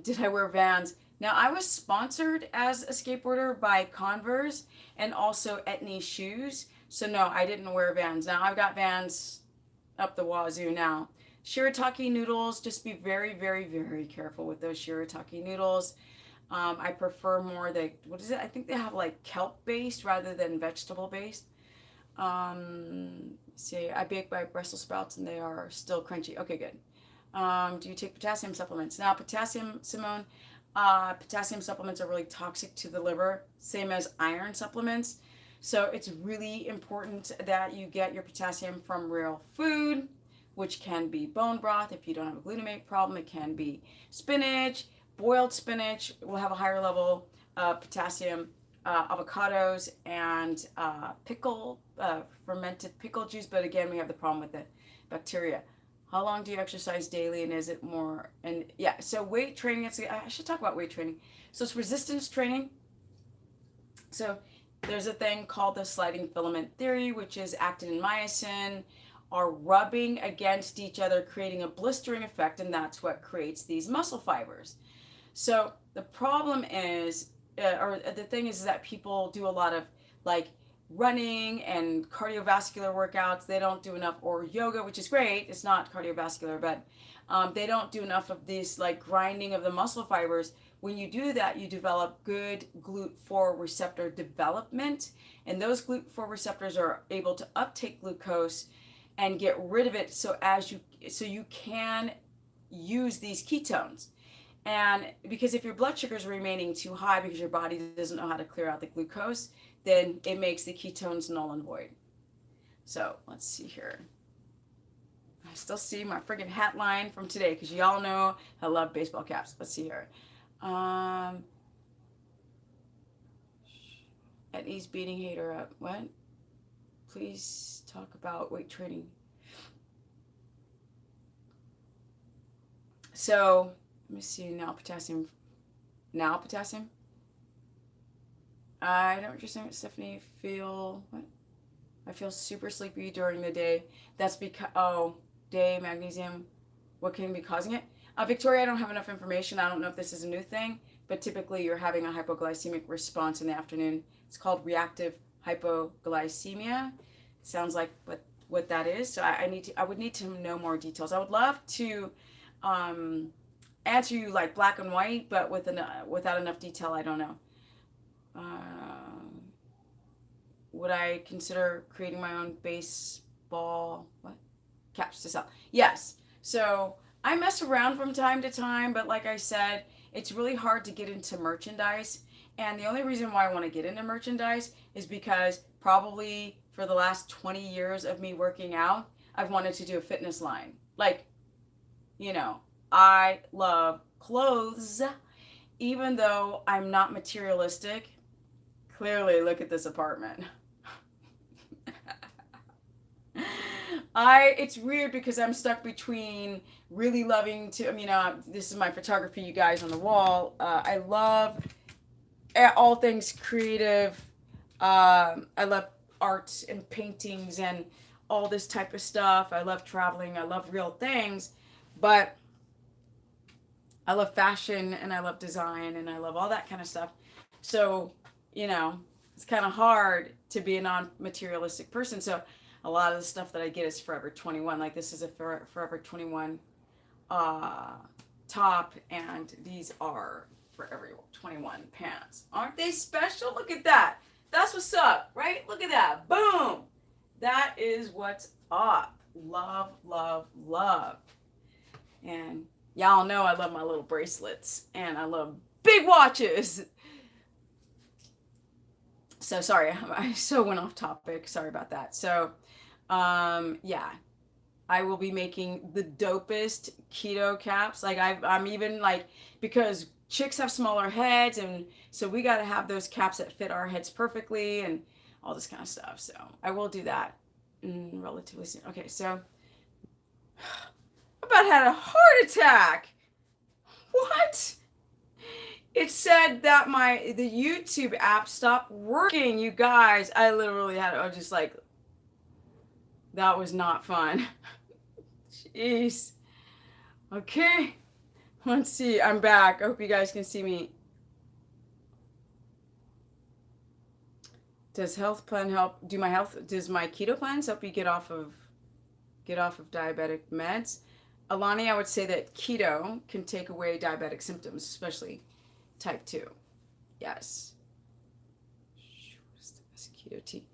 Did I wear Vans? Now, I was sponsored as a skateboarder by Converse and also Etnies shoes. So no, I didn't wear Vans. Now, I've got Vans up the wazoo now. Shirataki noodles, just be very, very, very careful with those shirataki noodles. I prefer more what is it? I think they have like kelp based rather than vegetable based. See, I bake my Brussels sprouts and they are still crunchy. Okay, good. Do you take potassium supplements? Now, potassium supplements are really toxic to the liver, same as iron supplements. So it's really important that you get your potassium from real food, which can be bone broth. If you don't have a glutamate problem, it can be spinach. Boiled spinach will have a higher level of potassium, avocados, and fermented pickle juice. But again, we have the problem with the bacteria. How long do you exercise daily, and is it more? And yeah, so weight training, I should talk about weight training. So it's resistance training. So there's a thing called the sliding filament theory, which is actin and myosin are rubbing against each other, creating a blistering effect, and that's what creates these muscle fibers. So the problem is, or the thing is that people do a lot of like running and cardiovascular workouts. They don't do enough, or yoga, which is great. It's not cardiovascular, but they don't do enough of this like grinding of the muscle fibers. When you do that, you develop good GLUT4 receptor development, and those GLUT4 receptors are able to uptake glucose and get rid of it so you can use these ketones. And because if your blood sugar is remaining too high because your body doesn't know how to clear out the glucose, then it makes the ketones null and void. So let's see here. I still see my friggin' hat line from today because y'all know I love baseball caps. Let's see here. At ease beating hater up. What? Please talk about weight training. So, let me see. Now potassium. I don't just saying, Stephanie. What? I feel super sleepy during the day. That's because, day, magnesium. What can be causing it? Victoria, I don't have enough information. I don't know if this is a new thing, but typically you're having a hypoglycemic response in the afternoon. It's called reactive hypoglycemia. Sounds like what that is. So I would need to know more details. I would love to answer you like black and white, but without enough detail, I don't know. Would I consider creating my own baseball caps to sell? Yes. So I mess around from time to time, but like I said, it's really hard to get into merchandise. And the only reason why I want to get into merchandise is because probably for the last 20 years of me working out, I've wanted to do a fitness line. Like, I love clothes, even though I'm not materialistic. Clearly, look at this apartment. It's weird because I'm stuck between really loving to, this is my photography, you guys, on the wall. I love all things creative. I love arts and paintings and all this type of stuff. I love traveling. I love real things, but I love fashion and I love design and I love all that kind of stuff. So, it's kind of hard to be a non-materialistic person. So a lot of the stuff that I get is Forever 21. Like this is a Forever 21 top, and these are Forever 21 pants. Aren't they special? Look at that. That's what's up, right? Look at that. Boom. That is what's up. Love, love, love. And y'all know I love my little bracelets, and I love big watches. So sorry, I so went off topic. Sorry about that. So, yeah, I will be making the dopest keto caps. Like I'm even like, because chicks have smaller heads, and so we got to have those caps that fit our heads perfectly and all this kind of stuff. So I will do that relatively soon. Okay, so I about had a heart attack. What? It said that the YouTube app stopped working, you guys. I literally I was just like, that was not fun. Jeez. Okay. Let's see. I'm back. I hope you guys can see me. Does health plan help? Does my keto plans help you get off of diabetic meds? Alani, I would say that keto can take away diabetic symptoms, especially type 2. Yes. What is the best keto tea?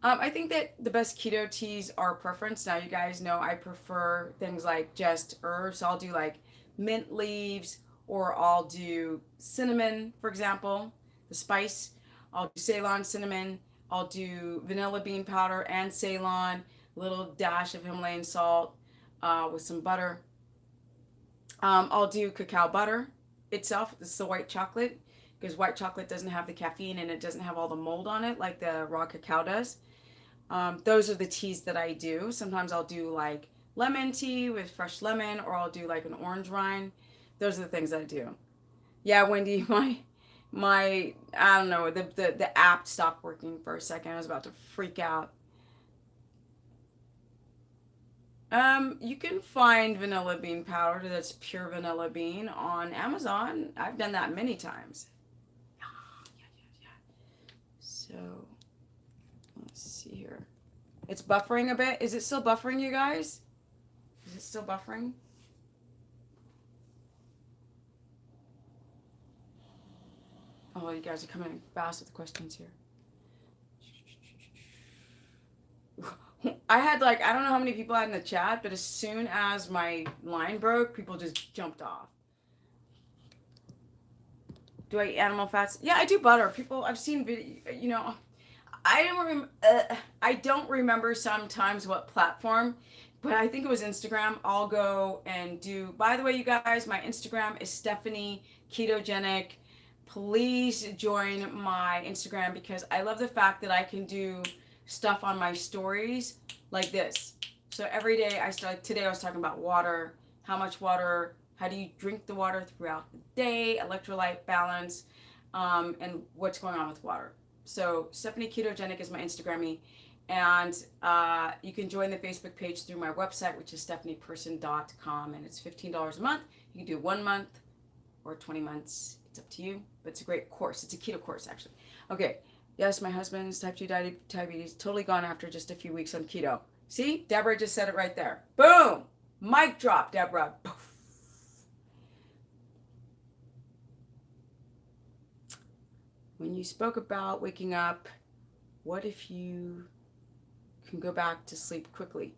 I think that the best keto teas are preference. Now, you guys know I prefer things like just herbs. I'll do like mint leaves, or I'll do cinnamon, for example, the spice. I'll do Ceylon cinnamon. I'll do vanilla bean powder and Ceylon, a little dash of Himalayan salt with some butter. I'll do cacao butter itself. This is the white chocolate, because white chocolate doesn't have the caffeine and it doesn't have all the mold on it like the raw cacao does. Those are the teas that I do. Sometimes I'll do like lemon tea with fresh lemon, or I'll do like an orange rind. Those are the things that I do. Yeah, Wendy, my I don't know, the app stopped working for a second. I was about to freak out. You can find vanilla bean powder that's pure vanilla bean on Amazon. I've done that many times. Yeah. So, let's see here. It's buffering a bit. Is it still buffering, you guys? Is it still buffering? Oh, you guys are coming fast with the questions here. I had I don't know how many people I had in the chat, but as soon as my line broke, people just jumped off. Do I eat animal fats? Yeah, I do butter. I've seen video, I don't remember sometimes what platform, but I think it was Instagram. I'll go and do, by the way, you guys, my Instagram is Stephanie Ketogenic. Please join my Instagram because I love the fact that I can do stuff on my stories like this. So every day today I was talking about water, how much water, how do you drink the water throughout the day, electrolyte balance, and what's going on with water. So Stephanie Ketogenic is my Instagrammy. And you can join the Facebook page through my website, which is stephanieperson.com, and it's $15 a month. You can do 1 month or 20 months. It's up to you, but it's a great course. It's a keto course, actually. Okay. Yes, my husband's type 2 diabetes, totally gone after just a few weeks on keto. See? Deborah just said it right there. Boom! Mic drop, Deborah. When you spoke about waking up, what if you can go back to sleep quickly?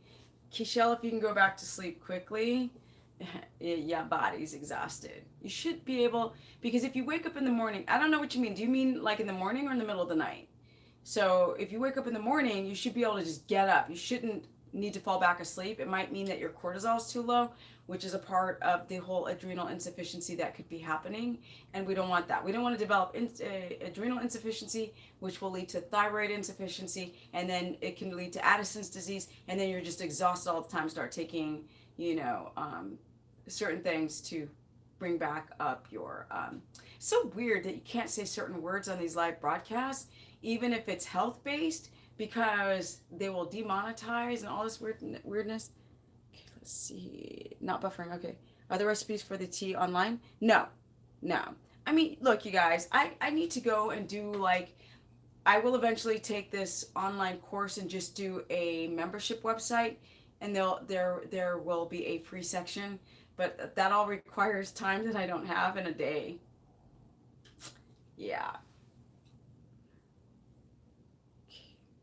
Kishelle, if you can go back to sleep quickly, yeah, body's exhausted. You should be able, because if you wake up in the morning, I don't know what you mean. Do you mean like in the morning or in the middle of the night? So if you wake up in the morning, you should be able to just get up. You shouldn't need to fall back asleep. It might mean that your cortisol is too low, which is a part of the whole adrenal insufficiency that could be happening. And we don't want that. We don't want to develop adrenal insufficiency, which will lead to thyroid insufficiency. And then it can lead to Addison's disease. And then you're just exhausted all the time. Start taking, certain things to bring back up your, it's so weird that you can't say certain words on these live broadcasts, even if it's health-based, because they will demonetize and all this weirdness. Okay, let's see. Not buffering. Okay. Are there recipes for the tea online? No. I mean, look, you guys, I need to go and do I will eventually take this online course and just do a membership website, and there will be a free section, but that all requires time that I don't have in a day. Yeah.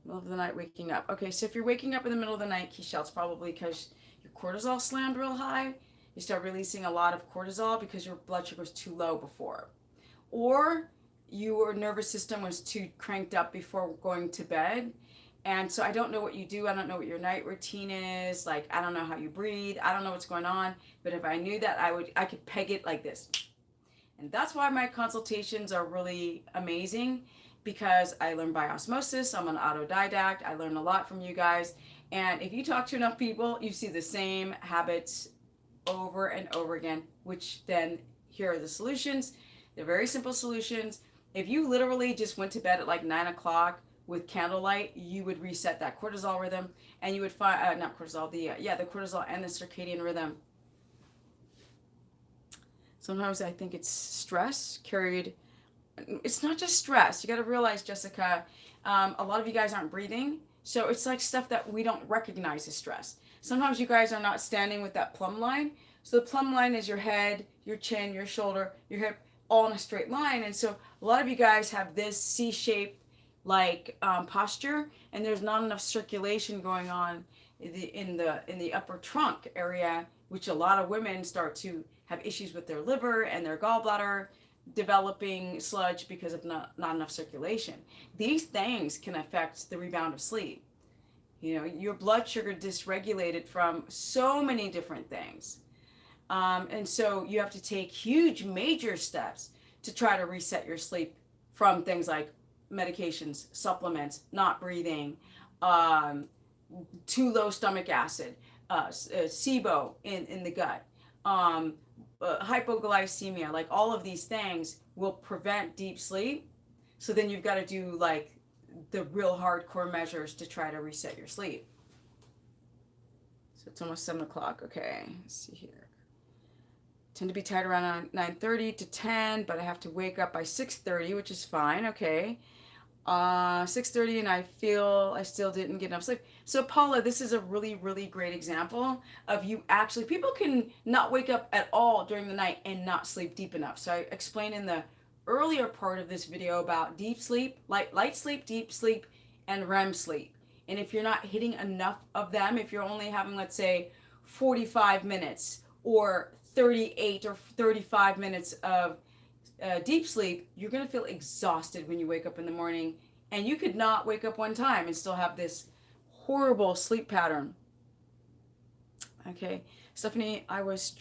Middle of the night waking up. Okay, so if you're waking up in the middle of the night, Keisha, it's probably because your cortisol slammed real high. You start releasing a lot of cortisol because your blood sugar was too low before. Or your nervous system was too cranked up before going to bed. And so I don't know what you do. I don't know what your night routine is. I don't know how you breathe. I don't know what's going on. But if I knew that, I could peg it like this. And that's why my consultations are really amazing, because I learn by osmosis. I'm an autodidact. I learn a lot from you guys. And if you talk to enough people, you see the same habits over and over again, which then here are the solutions. They're very simple solutions. If you literally just went to bed at 9 o'clock with candlelight, you would reset that cortisol rhythm, and you would find, not cortisol, the cortisol and the circadian rhythm. Sometimes I think it's stress carried. It's not just stress. You got to realize, Jessica, a lot of you guys aren't breathing. So it's like stuff that we don't recognize as stress. Sometimes you guys are not standing with that plumb line. So the plumb line is your head, your chin, your shoulder, your hip, all in a straight line. And so a lot of you guys have this C-shaped posture, and there's not enough circulation going on in the upper trunk area, which a lot of women start to have issues with their liver and their gallbladder developing sludge because of not enough circulation. These things can affect the rebound of sleep. Your blood sugar dysregulated from so many different things. And so you have to take huge, major steps to try to reset your sleep from things like medications, supplements, not breathing, too low stomach acid, SIBO in the gut, hypoglycemia, all of these things will prevent deep sleep. So then you've got to do the real hardcore measures to try to reset your sleep. So it's almost 7 o'clock. Okay, let's see here. Tend to be tired around 9:30 to 10, but I have to wake up by 6:30, which is fine. Okay. 6:30, and I feel I still didn't get enough sleep. So Paula, this is a really, really great example of you actually, people can not wake up at all during the night and not sleep deep enough. So I explained in the earlier part of this video about deep sleep, light sleep, deep sleep, and REM sleep. And if you're not hitting enough of them, if you're only having, let's say, 45 minutes or 38 or 35 minutes of deep sleep, you're going to feel exhausted when you wake up in the morning, and you could not wake up one time and still have this horrible sleep pattern. Okay, Stephanie, I was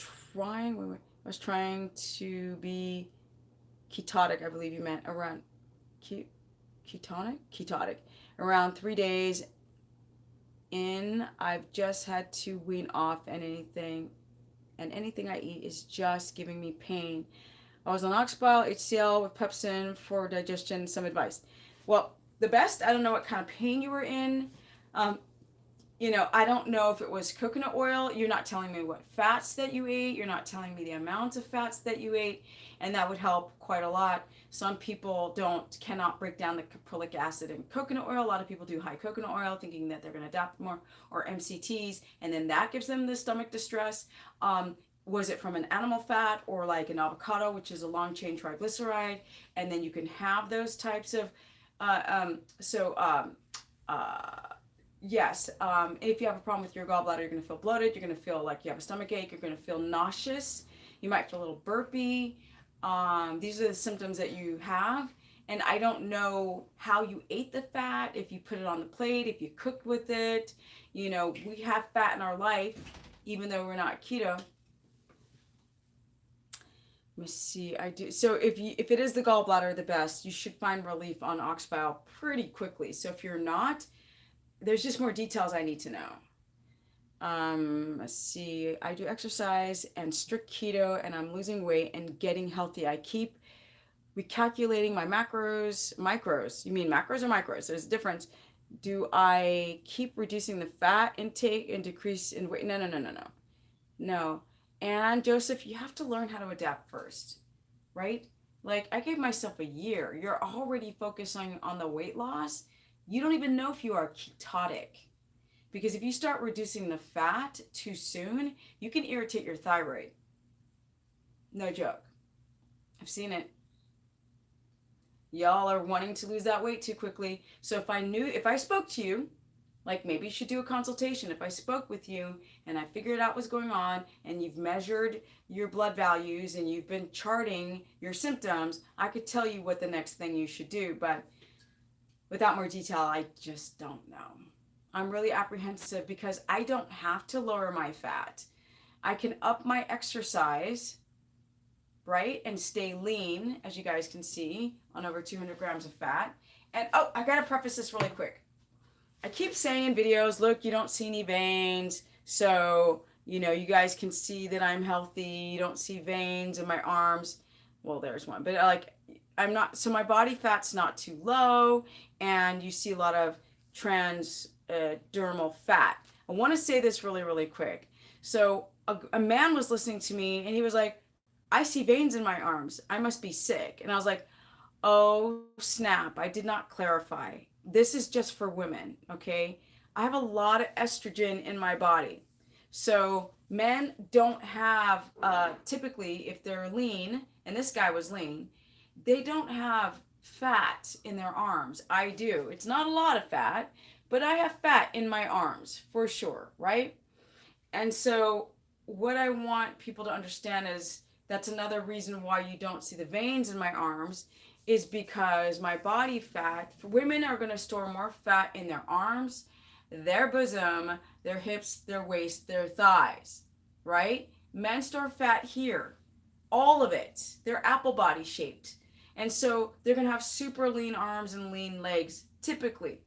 trying to be ketotic, I believe you meant, around ketotic, around 3 days in. I've just had to wean off, and anything I eat is just giving me pain. I was on Oxbile HCl with Pepsin for digestion. Some advice. Well, the best, I don't know what kind of pain you were in. Um, I don't know if it was coconut oil. You're not telling me what fats that you ate. You're not telling me the amount of fats that you ate, and that would help quite a lot. Some people cannot break down the caprylic acid in coconut oil. A lot of people do high coconut oil, thinking that they're going to adapt more, or MCTs, and then that gives them the stomach distress. Was it from an animal fat or like an avocado, which is a long chain triglyceride? And then you can have those types of yes, if you have a problem with your gallbladder, you're going to feel bloated, you're going to feel like you have a stomach ache, you're going to feel nauseous, you might feel a little burpy. These are the symptoms that you have. And I don't know how you ate the fat, if you put it on the plate, if you cooked with it. We have fat in our life, even though we're not keto. Let me see. I do. So if it is the gallbladder, the best, you should find relief on Oxbile pretty quickly. So if you're not, there's just more details I need to know. Let's see. I do exercise and strict keto, and I'm losing weight and getting healthy. I keep recalculating my micros. You mean macros or micros? There's a difference. Do I keep reducing the fat intake and decrease in weight? No. And Joseph, you have to learn how to adapt first, right? Like, I gave myself a year. You're already focusing on the weight loss. You don't even know if you are ketotic. Because if you start reducing the fat too soon, you can irritate your thyroid. No joke. I've seen it. Y'all are wanting to lose that weight too quickly. So if I spoke to you, like maybe you should do a consultation. If I spoke with you and I figured out what's going on and you've measured your blood values and you've been charting your symptoms, I could tell you what the next thing you should do. But without more detail, I just don't know. I'm really apprehensive because I don't have to lower my fat. I can up my exercise, right, and stay lean, as you guys can see, on over 200 grams of fat. And I gotta preface this really quick. I keep saying in videos, look, you don't see any veins, so, you guys can see that I'm healthy. You don't see veins in my arms. Well, there's one, but I'm not, so my body fat's not too low, and you see a lot of transdermal fat. I want to say this really, really quick. So a man was listening to me, and he was like, I see veins in my arms. I must be sick. And I was like, oh, snap. I did not clarify. This is just for women, okay? I have a lot of estrogen in my body. So men don't have, typically, if they're lean, and this guy was lean, they don't have fat in their arms. I do. It's not a lot of fat, but I have fat in my arms for sure, right? And so what I want people to understand is that's another reason why you don't see the veins in my arms, is because my body fat, women are going to store more fat in their arms, their bosom, their hips, their waist, their thighs, right? Men store fat here, all of it. They're apple body shaped. And so they're going to have super lean arms and lean legs, typically.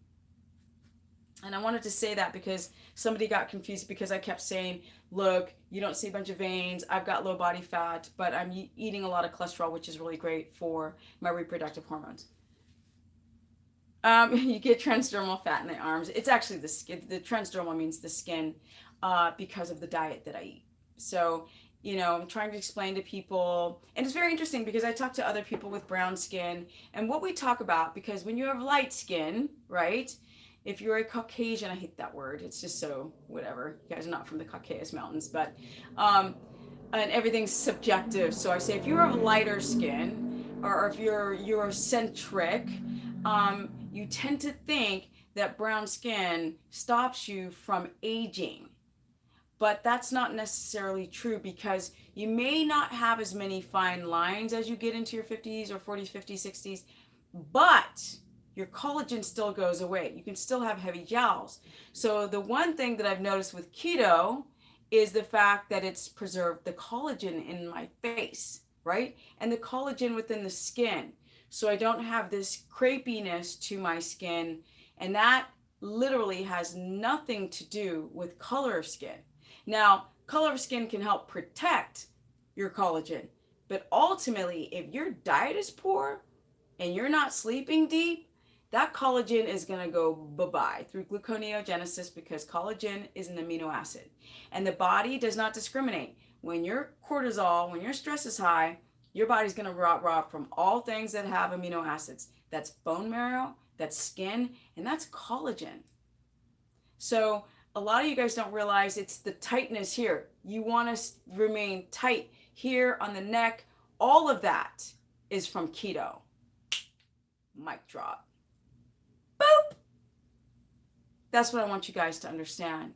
And I wanted to say that because somebody got confused because I kept saying, look, you don't see a bunch of veins. I've got low body fat, but I'm eating a lot of cholesterol, which is really great for my reproductive hormones. You get transdermal fat in the arms. It's actually the skin. The transdermal means the skin because of the diet that I eat. So, I'm trying to explain to people, and it's very interesting because I talk to other people with brown skin, and what we talk about, because when you have light skin, right, if you're a Caucasian, I hate that word. It's just so whatever. You guys are not from the Caucasus Mountains, but and everything's subjective. So I say if you have lighter skin, or if you're Eurocentric, you tend to think that brown skin stops you from aging. But that's not necessarily true, because you may not have as many fine lines as you get into your 50s or 40s, 50s, 60s, but your collagen still goes away. You can still have heavy jowls. So the one thing that I've noticed with keto is the fact that it's preserved the collagen in my face, right? And the collagen within the skin. So I don't have this crepiness to my skin. And that literally has nothing to do with color of skin. Now, color of skin can help protect your collagen. But ultimately, if your diet is poor and you're not sleeping deep, that collagen is going to go bye-bye through gluconeogenesis, because collagen is an amino acid. And the body does not discriminate. When your cortisol, when your stress is high, your body's going to rob from all things that have amino acids. That's bone marrow, that's skin, and that's collagen. So a lot of you guys don't realize it's the tightness here. You want to remain tight here on the neck. All of that is from keto. Mic drop. Boop. That's what I want you guys to understand.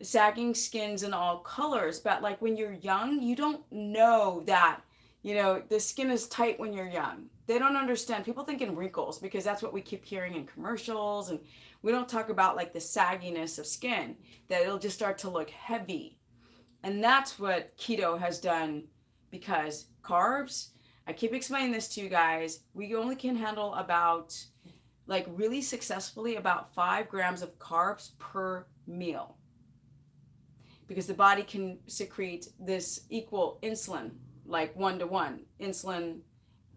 Sagging skins in all colors, but like when you're young, you don't know that, the skin is tight when you're young. They don't understand. People think in wrinkles because that's what we keep hearing in commercials, and we don't talk about like the sagginess of skin, that it'll just start to look heavy. And that's what keto has done, because carbs, I keep explaining this to you guys, we only can handle about, like really successfully, about 5 grams of carbs per meal, because the body can secrete this equal insulin, like 1-to-1 insulin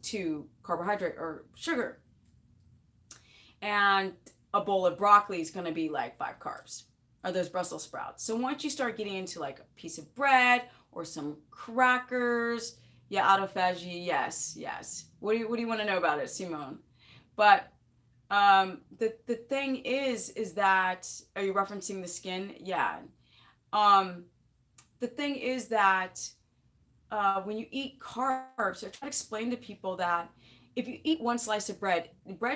to carbohydrate or sugar. And a bowl of broccoli is going to be like 5 carbs, or those Brussels sprouts. So once you start getting into like a piece of bread or some crackers, yeah, autophagy, yes. What do you want to know about it, Simone? But the thing is that, are you referencing the skin? Yeah. The thing is that when you eat carbs, I try to explain to people that if you eat one slice of bread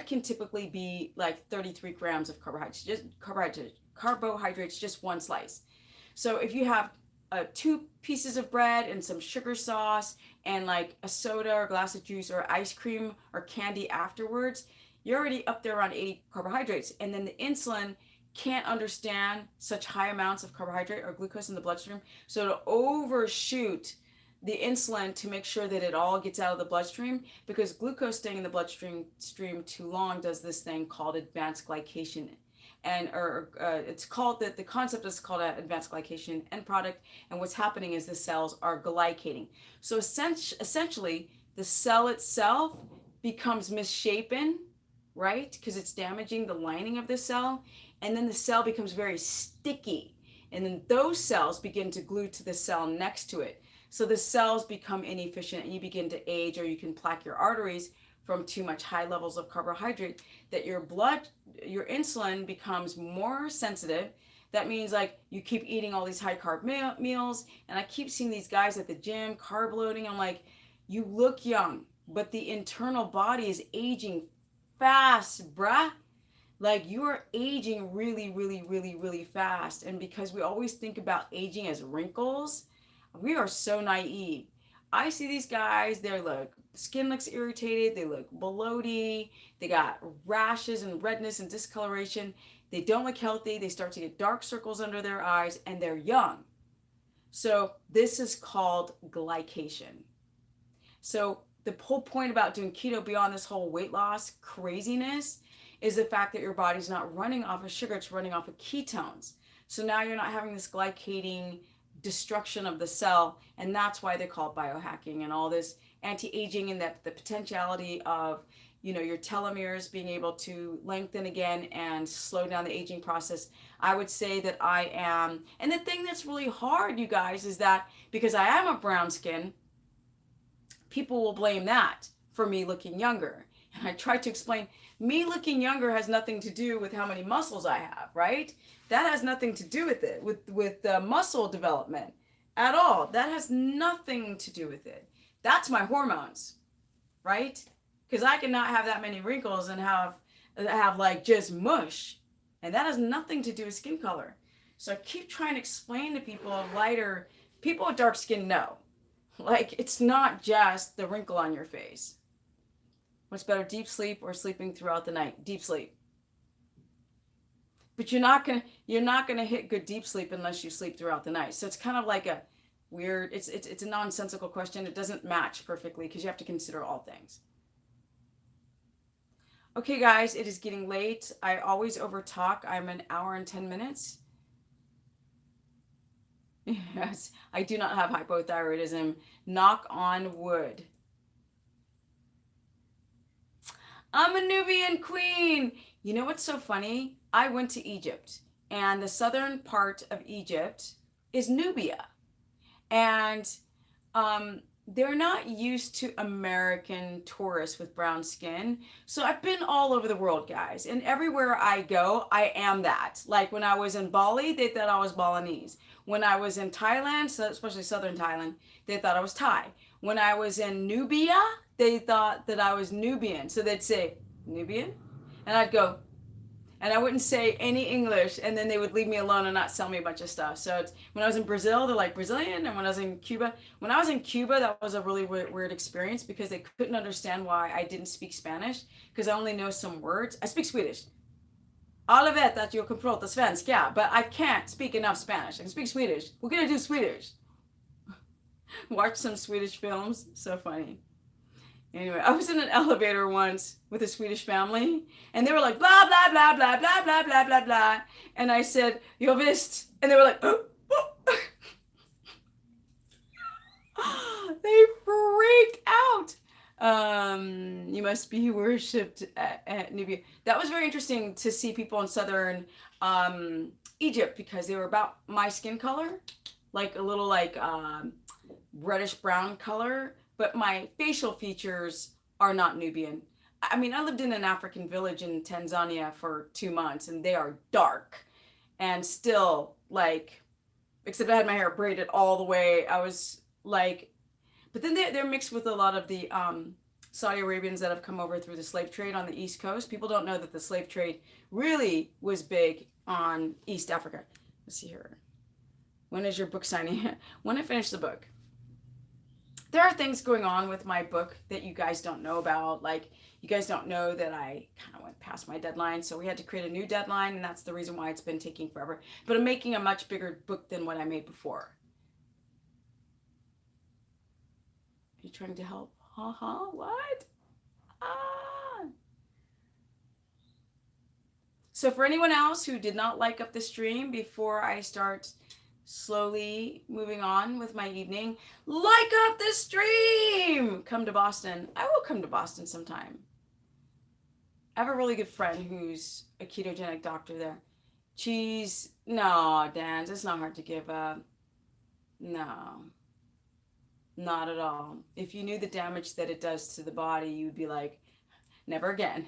can typically be like 33 grams of carbohydrates, just one slice. So if you have 2 pieces of bread and some sugar sauce and like a soda or a glass of juice or ice cream or candy afterwards, you're already up there around 80 carbohydrates. And then the insulin can't understand such high amounts of carbohydrate or glucose in the bloodstream. So to overshoot the insulin to make sure that it all gets out of the bloodstream, because glucose staying in the bloodstream too long does this thing called advanced glycation. And it's called, the concept is called an advanced glycation end product. And what's happening is the cells are glycating. So essentially, the cell itself becomes misshapen, right? Because it's damaging the lining of the cell. And then the cell becomes very sticky. And then those cells begin to glue to the cell next to it. So the cells become inefficient and you begin to age, or you can plaque your arteries from too much high levels of carbohydrate, that your insulin becomes more sensitive. That means like you keep eating all these high carb meals. And I keep seeing these guys at the gym, carb loading. I'm like, you look young, but the internal body is aging fast, bruh. Like you are aging really, really, really, really fast. And because we always think about aging as wrinkles, we are so naive. I see these guys, skin looks irritated, they look bloaty, they got rashes and redness and discoloration, they don't look healthy, they start to get dark circles under their eyes, and they're young. So this is called glycation. So the whole point about doing keto, beyond this whole weight loss craziness, is the fact that your body's not running off of sugar, it's running off of ketones. So now you're not having this glycating destruction of the cell, and that's why they call it biohacking and all this anti-aging, and that the potentiality of your telomeres being able to lengthen again and slow down the aging process. I would say that I am, and the thing that's really hard, you guys, is that because I am a brown skin, people will blame that for me looking younger. And I try to explain, me looking younger has nothing to do with how many muscles I have, right? That has nothing to do with it, with muscle development at all. That has nothing to do with it. That's my hormones, right? Because I cannot have that many wrinkles and have like just mush. And that has nothing to do with skin color. So I keep trying to explain to people people with dark skin know. Like, it's not just the wrinkle on your face. What's better, deep sleep or sleeping throughout the night? Deep sleep. but you're not gonna hit good deep sleep unless you sleep throughout the night. So it's kind of like a weird, it's a nonsensical question. It doesn't match perfectly because you have to consider all things. Okay, guys, it is getting late. I always overtalk. I'm an hour and 10 minutes. Yes, I do not have hypothyroidism. Knock on wood. I'm a Nubian queen. You know what's so funny? I went to Egypt, and the southern part of Egypt is Nubia. And they're not used to American tourists with brown skin. So I've been all over the world, guys. And everywhere I go, I am that. Like when I was in Bali, they thought I was Balinese. When I was in Thailand, so especially southern Thailand, they thought I was Thai. When I was in Nubia, they thought that I was Nubian. So they'd say, Nubian? And I'd go, and I wouldn't say any English, and then they would leave me alone and not sell me a bunch of stuff. So when I was in Brazil, they're like Brazilian, and when I was in Cuba, that was a really weird experience because they couldn't understand why I didn't speak Spanish because I only know some words. I speak Swedish. Alla vet att jag kan prata svenska, but I can't speak enough Spanish. I can speak Swedish. We're gonna do Swedish. Watch some Swedish films. So funny. Anyway, I was in an elevator once with a Swedish family, and they were like, blah, blah, blah, blah, blah, blah, blah, blah, blah. And I said, "Jo visst." And they were like, oh, oh. They freaked out. You must be worshipped at Nubia. That was very interesting to see people in southern Egypt because they were about my skin color, like a little like reddish brown color. But my facial features are not Nubian. I mean, I lived in an African village in Tanzania for 2 months, and they are dark. And still, like, except I had my hair braided all the way. I was like, but then they're mixed with a lot of the Saudi Arabians that have come over through the slave trade on the East Coast. People don't know that the slave trade really was big on East Africa. Let's see here. When is your book signing? When I finish the book. There are things going on with my book that you guys don't know about. Like, you guys don't know that I kind of went past my deadline, so we had to create a new deadline, and that's the reason why it's been taking forever. But I'm making a much bigger book than what I made before. Are you trying to help? What? Ah. So for anyone else who did not like up the stream before I start slowly moving on with my evening, like up the stream. Come to Boston. I will come to Boston sometime. I have a really good friend who's a ketogenic doctor there. Cheese, no, Dan, it's not hard to give up. No, not at all. If you knew the damage that it does to the body, you'd be like, never again.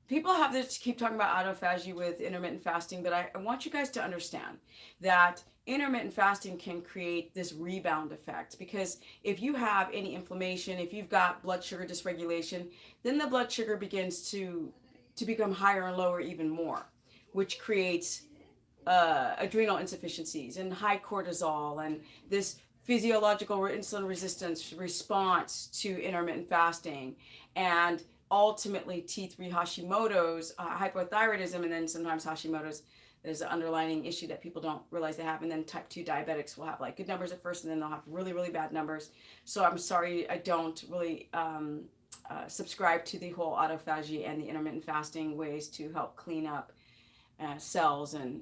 People have to keep talking about autophagy with intermittent fasting, but I want you guys to understand that intermittent fasting can create this rebound effect, because if you have any inflammation, if you've got blood sugar dysregulation, then the blood sugar begins to become higher and lower even more, which creates adrenal insufficiencies and high cortisol and this physiological insulin resistance response to intermittent fasting, and ultimately T3 Hashimoto's, hypothyroidism, and then sometimes Hashimoto's. There's an underlying issue that people don't realize they have, and then type 2 diabetics will have like good numbers at first, and then they'll have really, really bad numbers. So I'm sorry, I don't really subscribe to the whole autophagy and the intermittent fasting ways to help clean up cells and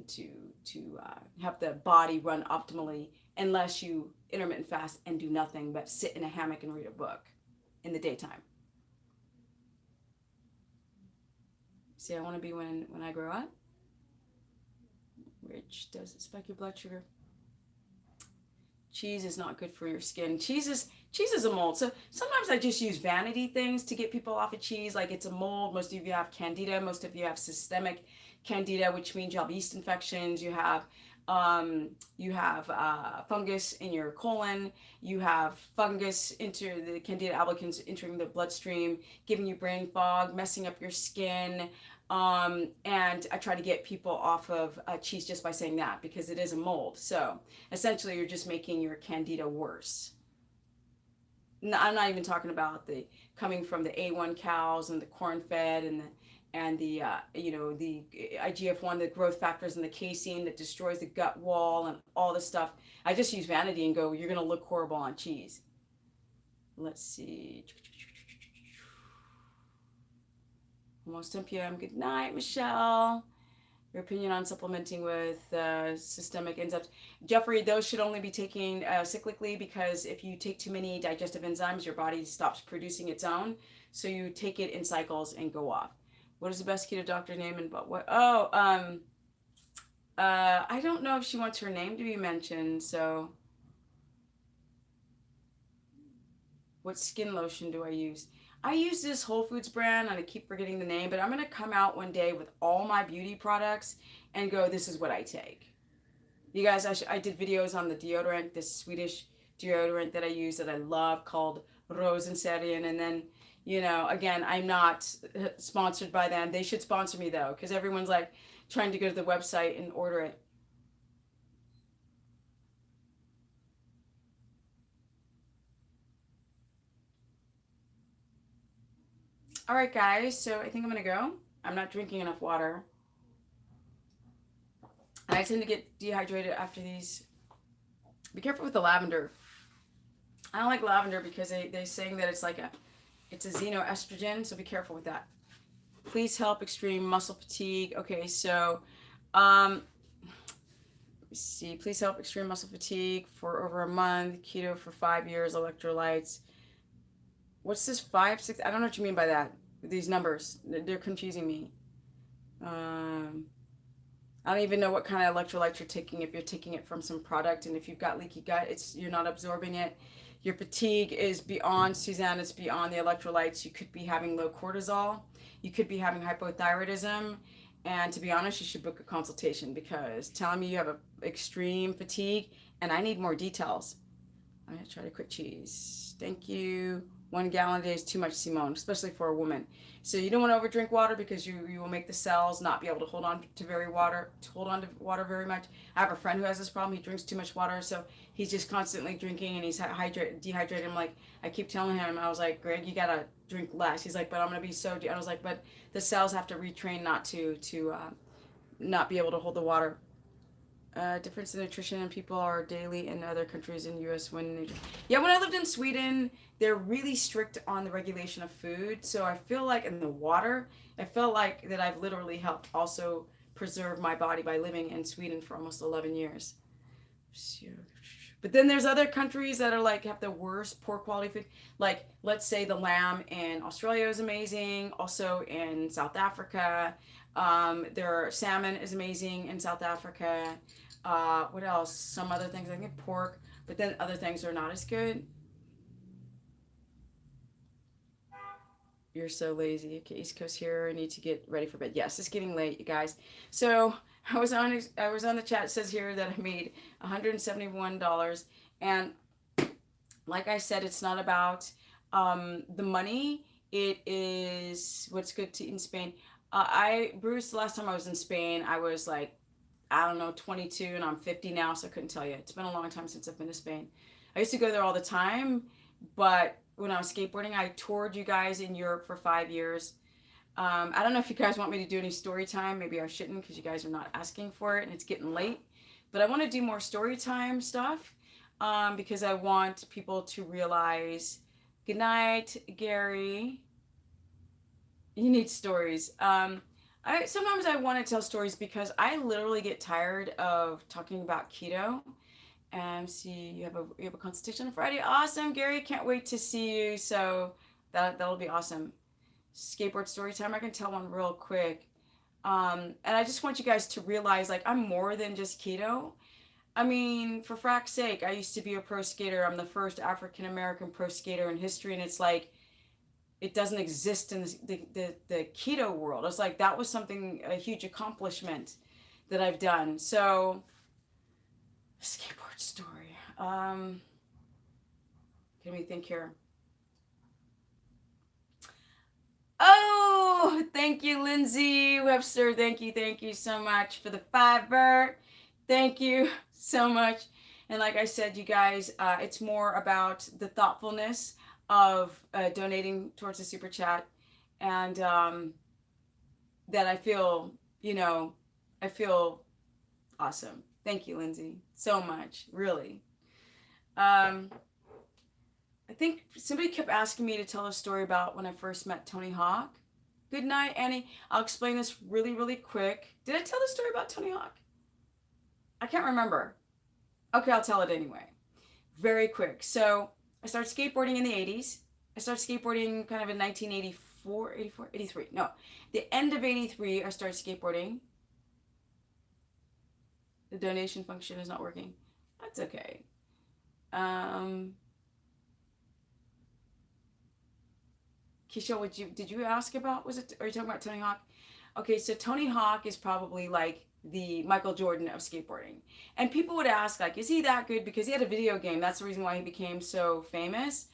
to have the body run optimally, unless you intermittent fast and do nothing but sit in a hammock and read a book in the daytime. See, I want to be when I grow up. Which doesn't spike your blood sugar. Cheese is not good for your skin. Cheese is a mold. So sometimes I just use vanity things to get people off of cheese. Like, it's a mold. Most of you have candida. Most of you have systemic candida, which means you have yeast infections. You have fungus in your colon. You have fungus into the candida albicans entering the bloodstream, giving you brain fog, messing up your skin. And I try to get people off of cheese just by saying that, because it is a mold. So essentially you're just making your candida worse. I'm not even talking about the coming from the A1 cows and the corn fed and the the IGF-1, the growth factors and the casein that destroys the gut wall and all this stuff. I just use vanity and go, you're gonna look horrible on cheese. Let's see. Almost 10 p.m. Good night, Michelle. Your opinion on supplementing with systemic enzymes. Jeffrey, those should only be taken cyclically, because if you take too many digestive enzymes, your body stops producing its own. So you take it in cycles and go off. What is the best keto doctor name and what? Oh, I don't know if she wants her name to be mentioned. So what skin lotion do I use? I use this Whole Foods brand, and I keep forgetting the name, but I'm going to come out one day with all my beauty products and go, this is what I take. You guys, I did videos on the deodorant, this Swedish deodorant that I use that I love, called Rosenserien. And then, again, I'm not sponsored by them. They should sponsor me, though, because everyone's like trying to go to the website and order it. All right, guys, so I think I'm going to go. I'm not drinking enough water. And I tend to get dehydrated after these. Be careful with the lavender. I don't like lavender because they're saying that it's a xenoestrogen, so be careful with that. Please help extreme muscle fatigue. Okay, so, let me see. Please help extreme muscle fatigue for over a month. Keto for 5 years. Electrolytes. What's this 5, 6? I don't know what you mean by that. These numbers, they're confusing me. I don't even know what kind of electrolytes you're taking. If you're taking it from some product, and if you've got leaky gut, you're not absorbing it. Your fatigue is beyond, Suzanne, it's beyond the electrolytes. You could be having low cortisol. You could be having hypothyroidism. And to be honest, you should book a consultation, because telling me you have extreme fatigue, and I need more details. I'm going to try to quit cheese. Thank you. 1 gallon a day is too much, Simone, especially for a woman. So you don't want to overdrink water, because you will make the cells not be able to hold on to water very much. I have a friend who has this problem. He drinks too much water, so he's just constantly drinking, and he's dehydrated. I keep telling him, I was like, Greg, you gotta drink less. He's like, but I'm gonna be so. I was like, but the cells have to retrain not to not be able to hold the water. Difference in nutrition in people are daily in other countries in U.S. when I lived in Sweden, they're really strict on the regulation of food. So I feel like in the water, I feel like that I've literally helped also preserve my body by living in Sweden for almost 11 years. But then there's other countries that are have the worst poor quality food. Like, let's say the lamb in Australia is amazing. Also in South Africa, their salmon is amazing in South Africa. What else? Some other things, I think pork, but then other things are not as good. You're so lazy. Okay, East Coast here. I need to get ready for bed. Yes, it's getting late, you guys. So I was on the chat. It says here that I made $171, and like I said, it's not about the money. It is what's good to eat in Spain. Bruce, the last time I was in Spain, I was like, I don't know, 22, and I'm 50 now, so I couldn't tell you. It's been a long time since I've been to Spain. I used to go there all the time, but when I was skateboarding, I toured you guys in Europe for 5 years. I don't know if you guys want me to do any story time. Maybe I shouldn't, because you guys are not asking for it, and it's getting late. But I want to do more story time stuff, because I want people to realize, good night, Gary. You need stories. Sometimes I want to tell stories because I literally get tired of talking about keto. See, you have a consultation on Friday. Awesome, Gary. Can't wait to see you. So that'll be awesome. Skateboard story time. I can tell one real quick. And I just want you guys to realize, I'm more than just keto. I mean, for frack's sake, I used to be a pro skater. I'm the first African American pro skater in history, and it's it doesn't exist in the keto world. It's that was a huge accomplishment that I've done. So, skateboard story. Let me think here. Oh, thank you, Lindsay Webster. Thank you so much for the $5. Thank you so much. And like I said, you guys, it's more about the thoughtfulness of donating towards the super chat, and that I feel, I feel awesome. Thank you, Lindsay, so much, really. I think somebody kept asking me to tell a story about when I first met Tony Hawk. Good night, Annie. I'll explain this really, really quick. Did I tell the story about Tony Hawk? I can't remember. Okay, I'll tell it anyway. Very quick. So I started skateboarding in the 80s. I started skateboarding kind of in 1984, 84, 83. No, the end of 83, I started skateboarding. The donation function is not working. That's okay. Keisha, did you ask about, are you talking about Tony Hawk? Okay, so Tony Hawk is probably like the Michael Jordan of skateboarding. And people would ask, like, is he that good? Because he had a video game. That's the reason why he became so famous.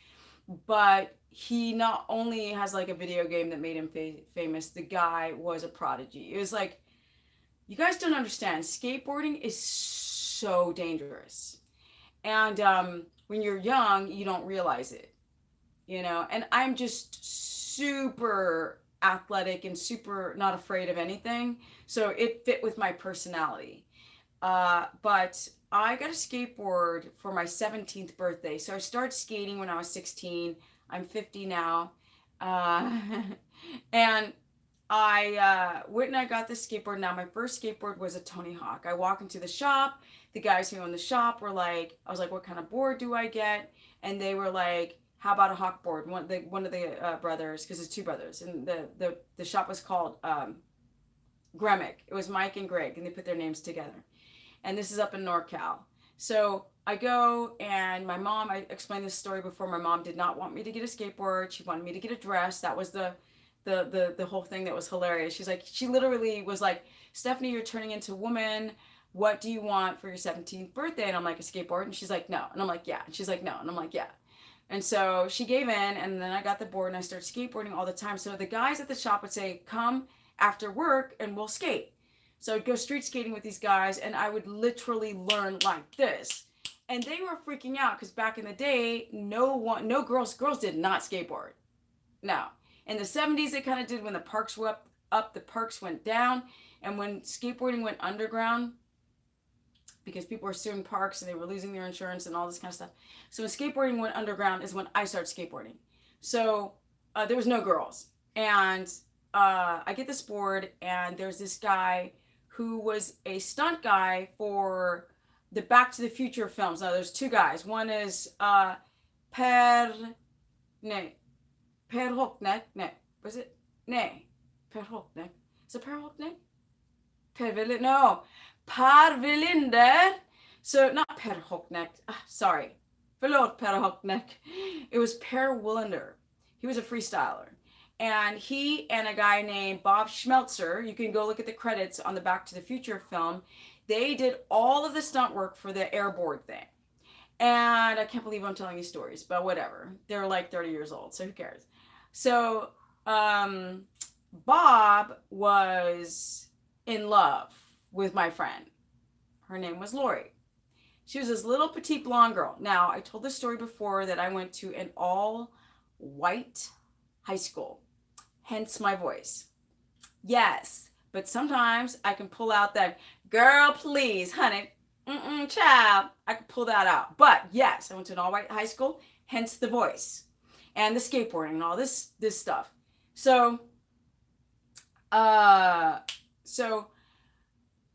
But he not only has like a video game that made him famous, the guy was a prodigy. It was like, you guys don't understand. Skateboarding is so dangerous. And when you're young, you don't realize it, and I'm just super athletic and super not afraid of anything. So it fit with my personality. But I got a skateboard for my 17th birthday. So I started skating when I was 16. I'm 50 now. And I went and I got this skateboard. Now, my first skateboard was a Tony Hawk. I walk into the shop. The guys who own the shop were like, I was like, what kind of board do I get? And they were like, how about a Hawk board? One of the brothers, because it's two brothers, and the shop was called Gremick. It was Mike and Greg, and they put their names together. And this is up in NorCal. So I go, and my mom, I explained this story before, my mom did not want me to get a skateboard. She wanted me to get a dress. That was the whole thing that was hilarious. She literally was like, Stephanie, you're turning into a woman. What do you want for your 17th birthday? And I'm like, a skateboard? And she's like, no. And I'm like, yeah. And she's like, no. And I'm like, yeah. And so she gave in, and then I got the board, and I started skateboarding all the time. So the guys at the shop would say, come after work and we'll skate. So I'd go street skating with these guys, and I would literally learn like this. And they were freaking out because back in the day, no girls did not skateboard. No. In the 70s, they kind of did. When the parks were up, the parks went down. And when skateboarding went underground, because people were suing parks and they were losing their insurance and all this kind of stuff. So when skateboarding went underground is when I started skateboarding. So there was no girls. And I get this board, and there's this guy who was a stunt guy for the Back to the Future films. Now there's two guys. One is Per Hockneck. Was it? Per Hockneck. Is it Per Hockneck? Per Wilinder. So not Per Hockneck. Sorry. Förlåt, Per Hockneck. It was Per Wilinder. He was a freestyler. And he and a guy named Bob Schmeltzer, you can go look at the credits on the Back to the Future film, they did all of the stunt work for the airboard thing. And I can't believe I'm telling you stories, but whatever. They're like 30 years old, so who cares? So Bob was in love with my friend. Her name was Lori. She was this little petite blonde girl. Now, I told this story before that I went to an all-white high school, hence my voice. Yes, but sometimes I can pull out that, girl, please, honey, child. I can pull that out. But yes, I went to an all-white high school, hence the voice and the skateboarding and all this stuff. So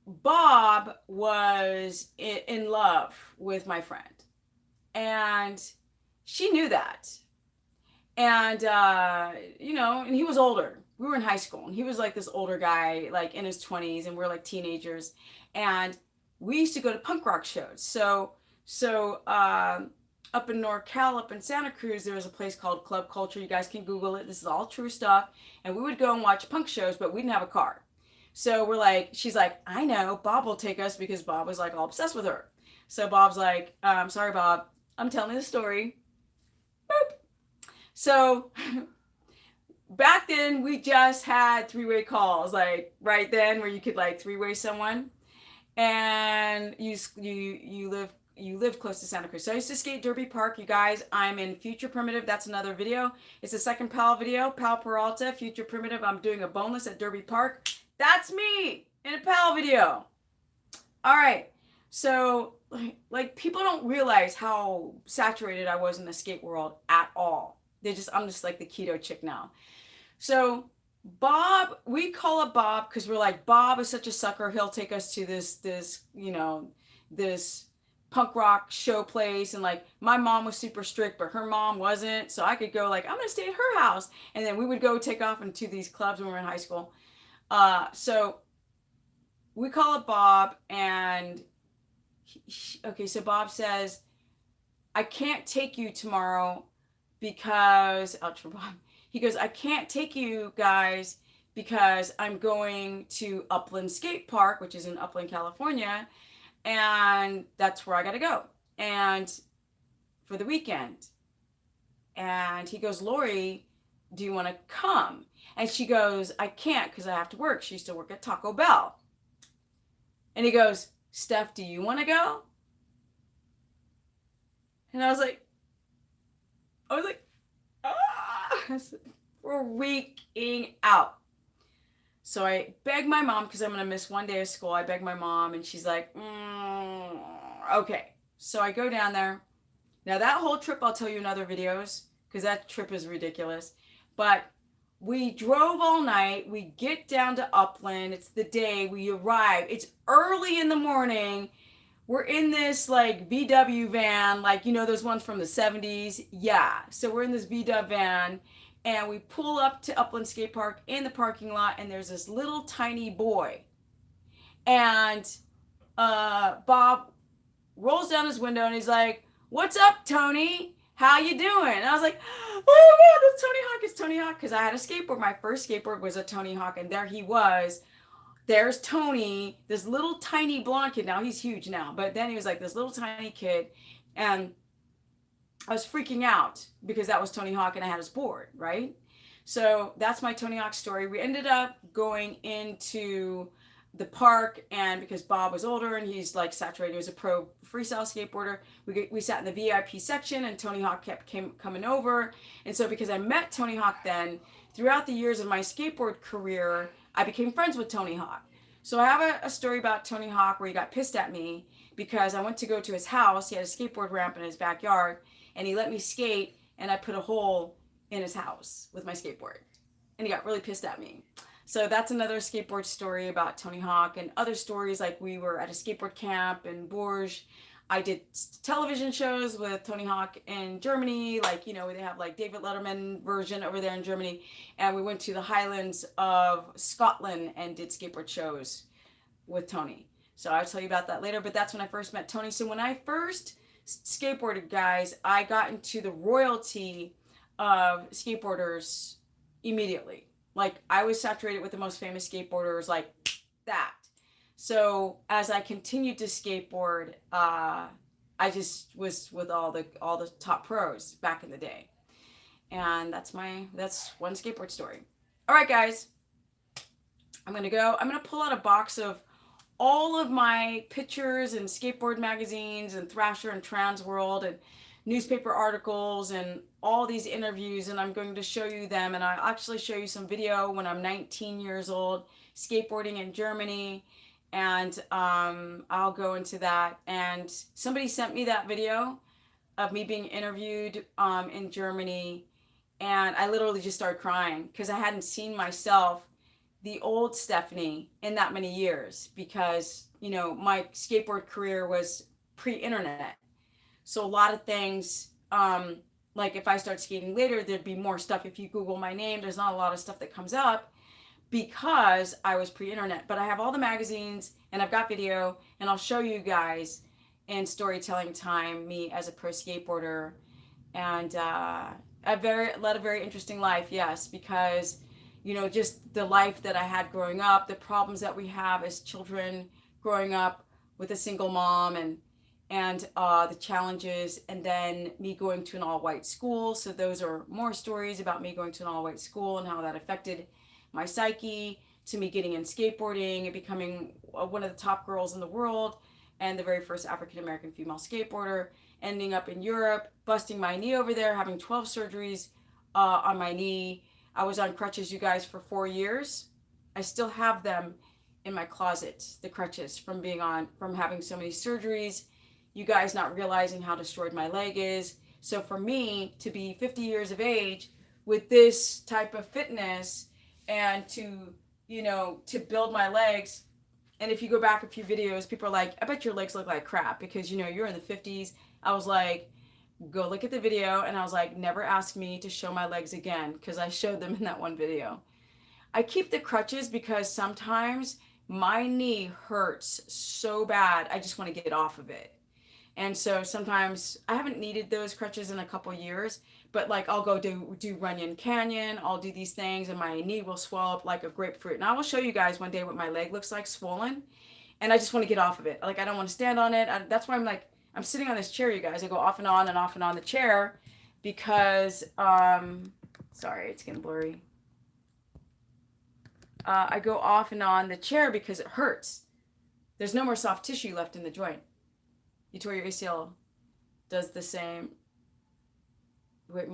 Bob was in love with my friend, and she knew that. And, and he was older. We were in high school, and he was like this older guy, like in his 20s, and we're like teenagers. And we used to go to punk rock shows. So up in NorCal, up in Santa Cruz, there was a place called Club Culture. You guys can Google it. This is all true stuff. And we would go and watch punk shows, but we didn't have a car. So she's like, I know, Bob will take us, because Bob was like all obsessed with her. So Bob's like, sorry, Bob, I'm telling the story. Boop. So back then we just had three-way calls, like right then, where you could like three-way someone, and you live you live close to Santa Cruz. So I used to skate Derby Park, you guys. I'm in Future Primitive. That's another video. It's the second Pal video. Pal Peralta, Future Primitive. I'm doing a boneless at Derby Park. That's me in a Pal video. All right. So like people don't realize how saturated I was in the skate world at all. I'm just like the keto chick now. So Bob, we call up Bob because we're like, Bob is such a sucker. He'll take us to this punk rock show place. And like, my mom was super strict, but her mom wasn't. So I could go like, I'm going to stay at her house. And then we would go take off into these clubs when we were in high school. So we call up Bob and so Bob says, I can't take you tomorrow because, ouch for Bob. He goes, I can't take you guys because I'm going to Upland Skate Park, which is in Upland, California. And that's where I got to go. And for the weekend. And he goes, Lori, do you want to come? And she goes, I can't because I have to work. She used to work at Taco Bell. And he goes, Steph, do you want to go? And I was like, freaking out. So I begged my mom because I'm going to miss one day of school. I begged my mom and she's like, okay. So I go down there. Now that whole trip, I'll tell you in other videos because that trip is ridiculous. But we drove all night. We get down to Upland. It's the day we arrive. It's early in the morning. We're in this like VW van, like, you know, those ones from the 70s. Yeah. So we're in this VW van and we pull up to Upland Skate Park in the parking lot and there's this little tiny boy. And Bob rolls down his window and he's like, what's up, Tony? How you doing? And I was like, oh my God, that's Tony Hawk. It's Tony Hawk. Because I had a skateboard. My first skateboard was a Tony Hawk. And there he was. There's Tony, this little tiny blonde kid. Now he's huge now. But then he was like this little tiny kid. And I was freaking out because that was Tony Hawk and I had his board, right? So that's my Tony Hawk story. We ended up going into the park, and because Bob was older and he's like saturated, he was a pro freestyle skateboarder, we sat in the VIP section and Tony Hawk kept coming over. And so because I met Tony Hawk then, throughout the years of my skateboard career, I became friends with Tony Hawk. So I have a story about Tony Hawk where he got pissed at me because I went to go to his house. He had a skateboard ramp in his backyard and he let me skate and I put a hole in his house with my skateboard. And he got really pissed at me. So that's another skateboard story about Tony Hawk, and other stories like we were at a skateboard camp in Bourges. I did television shows with Tony Hawk in Germany, like, you know, they have like David Letterman version over there in Germany. And we went to the Highlands of Scotland and did skateboard shows with Tony. So I'll tell you about that later, but that's when I first met Tony. So when I first skateboarded, guys, I got into the royalty of skateboarders immediately. Like, I was saturated with the most famous skateboarders, like that. So as I continued to skateboard, I just was with all the top pros back in the day. And that's one skateboard story. All right, guys, I'm going to pull out a box of all of my pictures and skateboard magazines and Thrasher and Trans World and newspaper articles and all these interviews, and I'm going to show you them. And I'll actually show you some video when I'm 19 years old skateboarding in Germany, and I'll go into that. And somebody sent me that video of me being interviewed in Germany, and I literally just started crying because I hadn't seen myself, the old Stephanie, in that many years, because, you know, my skateboard career was pre-internet. So a lot of things, like if I start skating later, there'd be more stuff. If you Google my name, there's not a lot of stuff that comes up because I was pre-internet. But I have all the magazines and I've got video, and I'll show you guys in storytelling time, me as a pro skateboarder. And led a very interesting life, yes, because, you know, just the life that I had growing up, the problems that we have as children growing up with a single mom, and the challenges, and then me going to an all-white school. So those are more stories about me going to an all-white school and how that affected my psyche, to me getting in skateboarding and becoming one of the top girls in the world, and the very first African-American female skateboarder, ending up in Europe, busting my knee over there, having 12 surgeries on my knee. I was on crutches, you guys, for 4 years. I still have them in my closet, the crutches from having so many surgeries. You guys not realizing how destroyed my leg is. So for me to be 50 years of age with this type of fitness and to build my legs. And if you go back a few videos, people are like, I bet your legs look like crap because, you're in the 50s. I was like, go look at the video. And I was like, never ask me to show my legs again because I showed them in that one video. I keep the crutches because sometimes my knee hurts so bad, I just want to get off of it. And so sometimes I haven't needed those crutches in a couple years, but like I'll go do Runyon Canyon, I'll do these things and my knee will swell up like a grapefruit. And I will show you guys one day what my leg looks like swollen. And I just want to get off of it. Like I don't want to stand on it. That's why I'm sitting on this chair, you guys. I go off and on the chair because, sorry, it's getting blurry. I go off and on the chair because it hurts. There's no more soft tissue left in the joint. You tore your ACL. Does the same. Wait,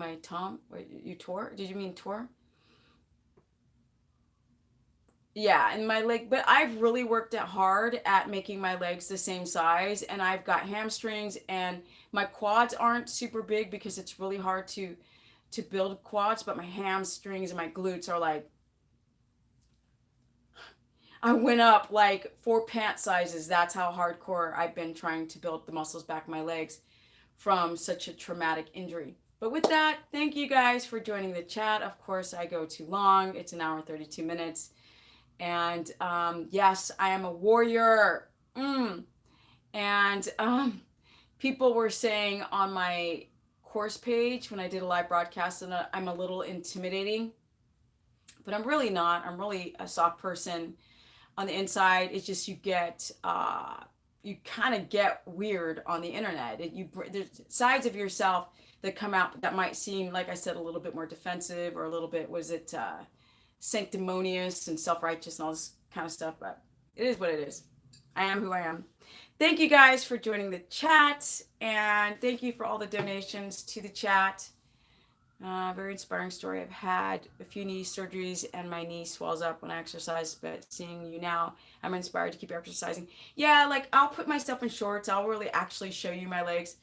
you tore? Did you mean tore? Yeah, and my leg, but I've really worked hard at making my legs the same size, and I've got hamstrings, and my quads aren't super big because it's really hard to build quads, but my hamstrings and my glutes are like, I went up like 4 pant sizes. That's how hardcore I've been trying to build the muscles back in my legs from such a traumatic injury. But with that, thank you guys for joining the chat. Of course, I go too long. It's an hour and 32 minutes. And yes, I am a warrior. And people were saying on my course page when I did a live broadcast that I'm a little intimidating. But I'm really not. I'm really a soft person. On the inside, it's just you kind of get weird on the internet. There's sides of yourself that come out that might seem, like I said, a little bit more defensive or a little bit, sanctimonious and self-righteous and all this kind of stuff. But it is what it is. I am who I am. Thank you guys for joining the chat, and thank you for all the donations to the chat. Very inspiring story. I've had a few knee surgeries and my knee swells up when I exercise, but seeing you now, I'm inspired to keep exercising. Yeah, like I'll put myself in shorts. I'll really actually show you my legs.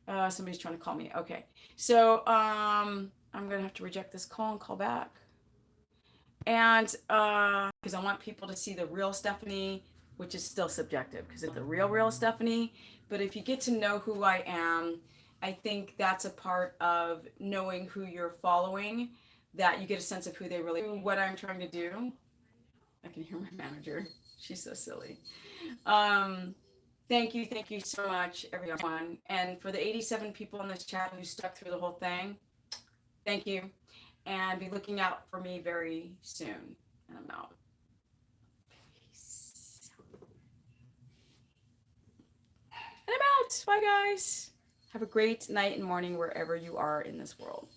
Somebody's trying to call me. Okay. So I'm going to have to reject this call and call back. And because I want people to see the real Stephanie, which is still subjective because it's the real Stephanie. But if you get to know who I am, I think that's a part of knowing who you're following, that you get a sense of who they really are, what I'm trying to do. I can hear my manager. She's so silly. Thank you so much, everyone. And for the 87 people in this chat who stuck through the whole thing, thank you. And be looking out for me very soon. And I'm out. Peace. And I'm out. Bye, guys. Have a great night and morning wherever you are in this world.